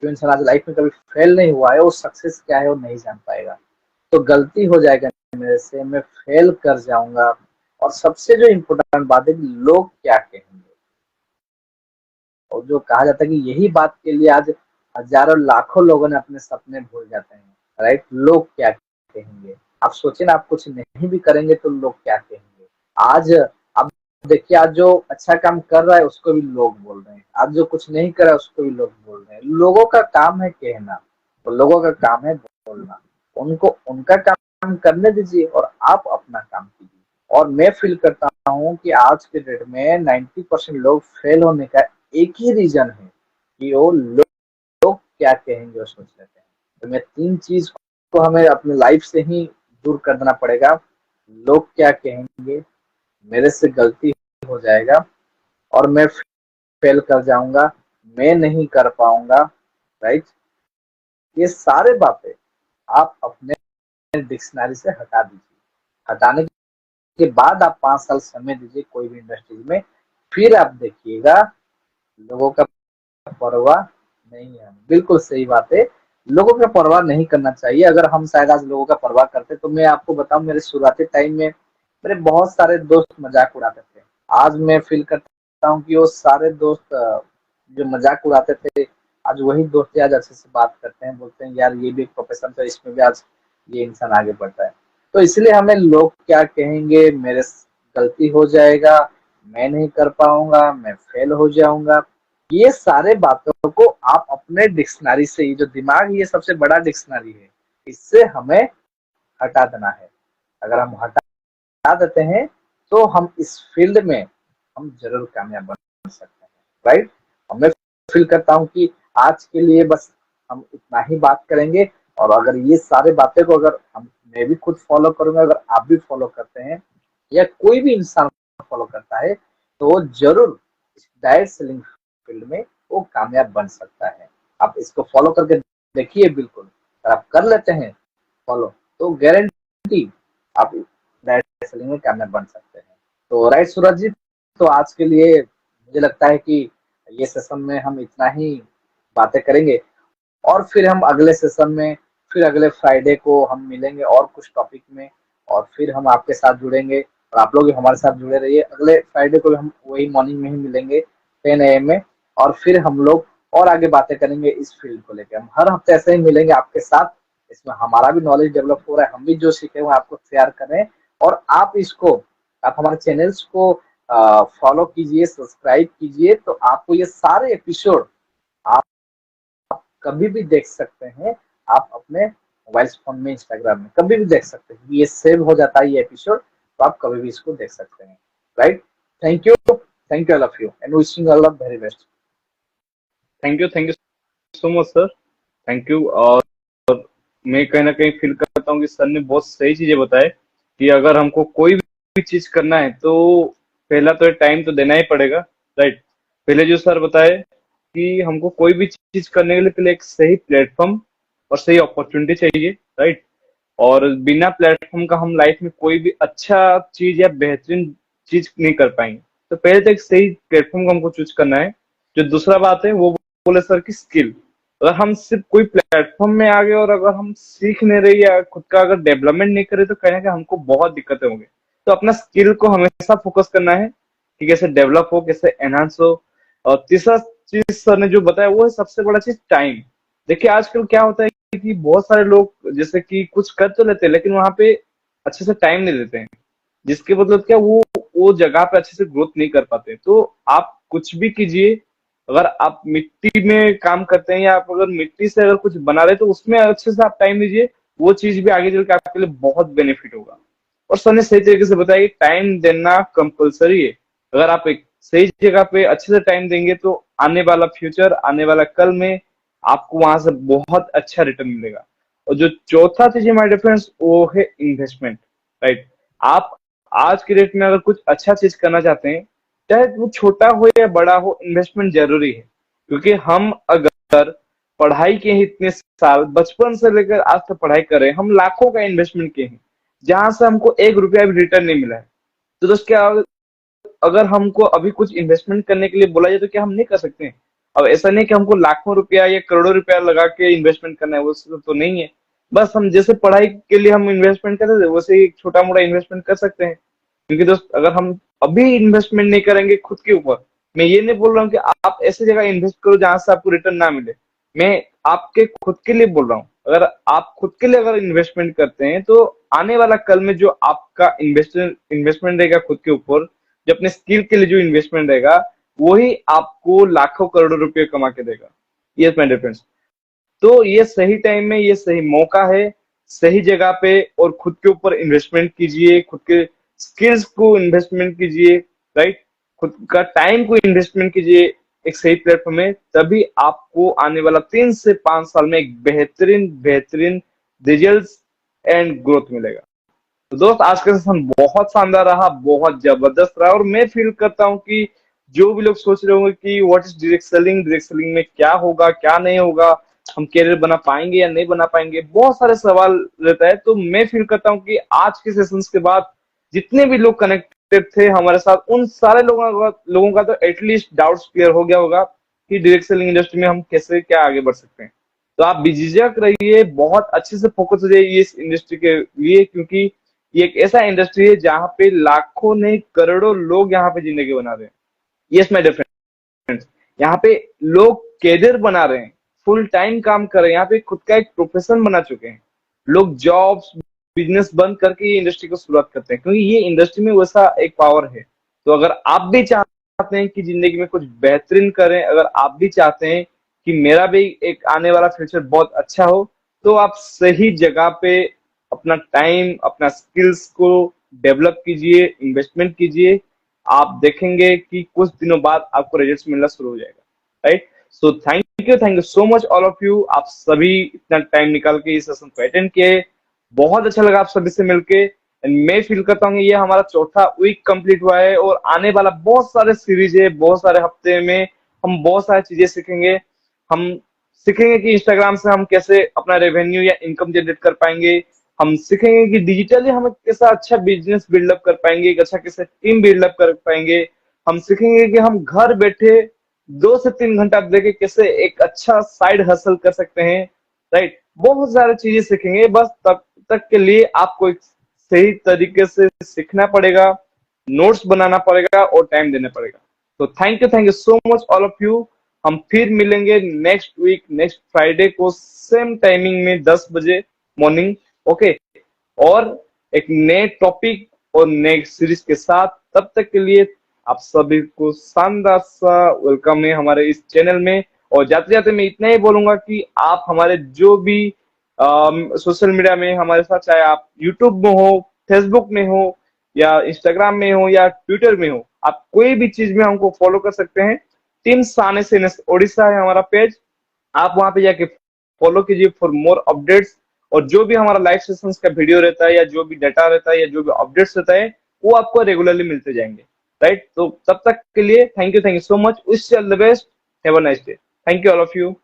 जो इंसान आज लाइफ में कभी फेल नहीं हुआ है, वो सक्सेस क्या है वो नहीं जान पाएगा। तो गलती हो जाएगा मेरे से, मैं फेल कर जाऊंगा। और सबसे जो इम्पोर्टेंट बात है कि लोग क्या कहेंगे, और जो कहा जाता है कि यही बात के लिए आज हजारों लाखों लोगों ने अपने सपने भूल जाते हैं, राइट। लोग क्या कहेंगे? आप सोचिए ना, आप कुछ नहीं भी करेंगे तो लोग क्या कहेंगे? आज आप देखिए, आज जो अच्छा काम कर रहा है उसको भी लोग बोल रहे हैं, आज जो कुछ नहीं कर रहा है उसको भी लोग बोल रहे हैं। लोगों का काम है कहना, तो लोगों का काम है बोलना। उनको उनका काम करने दीजिए और आप अपना काम कीजिए। और मैं फील करता हूँ कि आज के डेट में 90% लोग फेल होने का एक ही रीजन है कि वो लोग क्या कहेंगे वो सोच लेते हैं। तो मैं 3 चीज को हमें अपने लाइफ से ही दूर कर देना पड़ेगा। लोग क्या कहेंगे, मेरे से गलती हो जाएगा और मैं फेल कर जाऊंगा, मैं नहीं कर पाऊंगा, राइट। ये सारे बातें आप अपने डिक्शनरी से हटा दीजिए। हटाने के बाद आप 5 साल समय दीजिए कोई भी इंडस्ट्री में, फिर आप देखिएगा लोगों का परवाह नहीं है। बिल्कुल सही बात है, लोगों का परवाह नहीं करना चाहिए। अगर हम शायद आज लोगों का परवाह करते तो मैं आपको बताऊं, मेरे शुरुआती टाइम में मेरे बहुत सारे दोस्त मजाक उड़ाते थे। आज मैं फील करता हूँ कि वो सारे दोस्त जो मजाक उड़ाते थे, आज वही दोस्त आज अच्छे से बात करते हैं, बोलते हैं यार ये भी एक प्रोफेशन था, इसमें भी आज ये इंसान आगे बढ़ता है। तो इसलिए हमें लोग क्या कहेंगे, मेरे गलती हो जाएगा, मैं नहीं कर पाऊंगा, मैं फेल हो जाऊंगा, ये सारे बातों को आप अपने डिक्शनरी से, ये जो दिमाग ये सबसे बड़ा डिक्शनरी है, इससे हमें हटा देना है। अगर हम हटा देते हैं तो हम इस फील्ड में हम जरूर कामयाब बन सकते हैं, राइट। और मैं फील करता हूँ कि आज के लिए बस हम इतना ही बात करेंगे। और अगर ये सारे बातें को अगर हम, मैं भी खुद फॉलो करूंगा, अगर आप भी फॉलो करते हैं या कोई भी इंसान फॉलो करता है, तो वो जरूर इस डायरेक्ट सेलिंग फील्ड में वो कामयाब बन सकता है। आप इसको फॉलो करके देखिए, बिल्कुल अगर आप कर लेते हैं फॉलो, तो गारंटी आप डायरेक्ट सेलिंग में कामयाब बन सकते हैं। तो राइट सूरज जी, तो आज के लिए मुझे लगता है कि ये सेशन में हम इतना ही बातें करेंगे, और फिर हम अगले सेशन में, फिर अगले फ्राइडे को हम मिलेंगे और कुछ टॉपिक में, और फिर हम आपके साथ जुड़ेंगे और आप लोग भी हमारे साथ जुड़े रहिए। अगले फ्राइडे को भी हम वही मॉर्निंग में ही मिलेंगे 10 AM में, और फिर हम लोग और आगे बातें करेंगे इस फील्ड को लेकर। हम हर हफ्ते ऐसे ही मिलेंगे आपके साथ, इसमें हमारा भी नॉलेज डेवलप हो रहा है, हम भी जो सीखे वो आपको शेयर कर रहे हैं। और आप इसको, आप हमारे चैनल्स को फॉलो कीजिए, सब्सक्राइब कीजिए, तो आपको ये सारे एपिसोड आप कभी भी देख सकते हैं। आप अपने मोबाइल फोन में, इंस्टाग्राम में कभी भी देख सकते हैं, ये सेव हो जाता है ये एपिसोड, तो आप कभी भी इसको देख सकते हैं, right. Thank you all of you and wishing all of very best. Thank you so much sir. Thank you. और मैं कहीं ना कहीं फील करता हूँ कि सर ने बहुत सही चीजें बताए कि अगर हमको कोई भी चीज करना है तो पहला तो टाइम तो देना ही पड़ेगा, राइट। पहले जो सर बताए कि हमको कोई भी चीज करने के लिए पहले एक सही प्लेटफॉर्म और सही अपॉर्चुनिटी चाहिए, राइट। और बिना प्लेटफॉर्म का हम लाइफ में कोई भी अच्छा चीज या बेहतरीन चीज नहीं कर पाएंगे। तो पहले तो एक सही प्लेटफॉर्म को हमको चूज करना है। जो दूसरा बात है वो बोले सर की स्किल। अगर हम सिर्फ कोई प्लेटफॉर्म में आ गए और अगर हम सीख नहीं रहे या खुद का अगर डेवलपमेंट नहीं करे तो कहीं ना कहीं हमको बहुत दिक्कतें होंगी। तो अपना स्किल को हमेशा फोकस करना है कि कैसे डेवलप हो, कैसे एनहांस हो। और तीसरा चीज सर ने जो बताया वो है सबसे बड़ा चीज, टाइम। देखिए आजकल क्या होता है कि बहुत सारे लोग जैसे कि कुछ कर तो लेते हैं लेकिन वहां पे अच्छे से टाइम नहीं देते हैं, जिसके मतलब क्या वो जगह पे अच्छे से ग्रोथ नहीं कर पाते। तो आप कुछ भी कीजिए, अगर आप मिट्टी में काम करते हैं या आप अगर मिट्टी से अगर कुछ बना रहे हैं तो उसमें अच्छे से आप टाइम दीजिए, वो चीज भी आगे चल के आपके लिए बहुत बेनिफिट होगा। और सर ने सही तरीके से बताया कि टाइम देना कंपलसरी है। अगर आप एक सही जगह पे अच्छे से टाइम देंगे तो आने वाला फ्यूचर, आने वाला कल में आपको वहां से बहुत अच्छा रिटर्न मिलेगा। और जो चौथा चीज है माय डिफरेंस, वो है इन्वेस्टमेंट, राइट। आप आज के डेट में अगर कुछ अच्छा चीज करना चाहते हैं, चाहे वो छोटा हो या बड़ा हो, इन्वेस्टमेंट जरूरी है। क्योंकि हम अगर पढ़ाई के ही इतने साल बचपन से लेकर आज तक पढ़ाई कर रहे हैं, हम लाखों का इन्वेस्टमेंट किए हैं जहां से हमको 1 रुपया भी रिटर्न नहीं मिला है। तो दोस्त क्या, अगर हमको अभी कुछ इन्वेस्टमेंट करने के लिए बोला जाए तो क्या हम नहीं कर सकते हैं? अब ऐसा नहीं कि हमको लाखों रुपया या करोड़ों रुपया लगा के इन्वेस्टमेंट करना है, वो सब तो नहीं है। बस हम जैसे पढ़ाई के लिए हम इन्वेस्टमेंट करते थे वैसे ही छोटा मोटा इन्वेस्टमेंट कर सकते हैं। क्योंकि दोस्त अगर हम अभी इन्वेस्टमेंट नहीं करेंगे खुद के ऊपर, मैं ये नहीं बोल रहा हूँ कि आप ऐसी जगह इन्वेस्ट करो जहां से आपको रिटर्न ना मिले, मैं आपके खुद के लिए बोल रहा हूँ। अगर आप खुद के लिए अगर इन्वेस्टमेंट करते हैं तो आने वाला कल में जो आपका इन्वेस्टमेंट रहेगा खुद के ऊपर, जो अपने स्किल के लिए जो इन्वेस्टमेंट रहेगा, वही आपको लाखों करोड़ों रुपए कमा के देगा। Yes my dear friends. तो ये सही टाइम में ये सही मौका है, सही जगह पे और खुद के ऊपर इन्वेस्टमेंट कीजिए, खुद के स्किल्स को इन्वेस्टमेंट कीजिए, राइट। खुद का टाइम को इन्वेस्टमेंट कीजिए एक सही प्लेटफॉर्म में, तभी आपको आने वाला 3 से 5 साल में एक बेहतरीन बेहतरीन रिजल्ट एंड ग्रोथ मिलेगा। तो दोस्त आज का सेशन बहुत शानदार रहा, बहुत जबरदस्त रहा, और मैं फील करता हूँ कि जो भी लोग सोच रहे होंगे कि व्हाट इज डायरेक्ट सेलिंग में क्या होगा क्या नहीं होगा, हम कैरियर बना पाएंगे या नहीं बना पाएंगे, बहुत सारे सवाल रहता है। तो मैं फील करता हूँ कि आज के सेशंस के बाद जितने भी लोग कनेक्टेड थे हमारे साथ, उन सारे लोगों का तो एटलीस्ट डाउट्स क्लियर हो गया होगा कि डायरेक्ट सेलिंग इंडस्ट्री में हम कैसे क्या आगे बढ़ सकते हैं। तो आप बेझिझक रहिए, बहुत अच्छे से फोकस हो जाइए इस इंडस्ट्री के लिए, क्योंकि ये एक ऐसा इंडस्ट्री है जहां पे लाखों नहीं करोड़ों लोग यहाँ पे जिंदगी बना रहे हैं। यस माय डियर फ्रेंड्स, यहाँ पे लोग कैरियर बना रहे हैं, फुल टाइम काम कर रहे हैं, यहाँ पे खुद का एक प्रोफेशन बना चुके हैं। लोग जॉब्स बिजनेस बंद करके ये इंडस्ट्री को शुरुआत करते हैं, क्योंकि ये इंडस्ट्री में वैसा एक पावर है। तो अगर आप भी चाहते हैं कि जिंदगी में कुछ बेहतरीन करें, अगर आप भी चाहते हैं कि मेरा भी एक आने वाला फ्यूचर बहुत अच्छा हो, तो आप सही जगह पे अपना टाइम अपना स्किल्स को डेवलप कीजिए, इन्वेस्टमेंट कीजिए। आप देखेंगे कि कुछ दिनों बाद आपको रिजल्ट्स मिलना शुरू हो जाएगा, right. So thank you so much all of you, आप सभी इतना टाइम निकाल के इस सेशन को अटेंड किए। बहुत अच्छा लगा आप सभी से मिलके, एंड मैं फील करता हूँ ये हमारा चौथा वीक कंप्लीट हुआ है, और आने वाला बहुत सारे सीरीज है, बहुत सारे हफ्ते में हम बहुत सारी चीजें सीखेंगे। हम सीखेंगे कि इंस्टाग्राम से हम कैसे अपना रेवेन्यू या इनकम जनरेट कर पाएंगे। हम सीखेंगे कि डिजिटली हम कैसा अच्छा बिजनेस बिल्डअप कर पाएंगे, एक अच्छा कैसे टीम बिल्डअप कर पाएंगे। हम सीखेंगे कि हम घर बैठे 2 से 3 घंटा देके कैसे एक अच्छा साइड हसल कर सकते हैं, राइट। बहुत सारी चीजें सीखेंगे, बस तब तक के लिए आपको एक सही तरीके से सीखना पड़ेगा, नोट्स बनाना पड़ेगा और टाइम देना पड़ेगा। तो thank you so much all of you. हम फिर मिलेंगे नेक्स्ट वीक, नेक्स्ट फ्राइडे को सेम टाइमिंग में 10 बजे मॉर्निंग, ओके। और एक नए टॉपिक और नेक्स्ट सीरीज के साथ, तब तक के लिए आप सभी को शानदार सा वेलकम है हमारे इस चैनल में। और जाते जाते मैं इतना ही बोलूंगा कि आप हमारे जो भी सोशल मीडिया में हमारे साथ, चाहे आप यूट्यूब में हो, फेसबुक में हो, या इंस्टाग्राम में हो, या ट्विटर में हो, आप कोई भी चीज में हमको फॉलो कर सकते हैं। टीम साने से ओडिशा है हमारा पेज, आप वहां पे जाके फॉलो कीजिए फॉर मोर अपडेट्स। और जो भी हमारा लाइव सेशंस का वीडियो रहता है, या जो भी डाटा रहता है, या जो भी अपडेट्स रहता है, वो आपको रेगुलरली मिलते जाएंगे, राइट। तो तब तक के लिए thank you so much, wish you all the best, have a nice day, thank you all of you.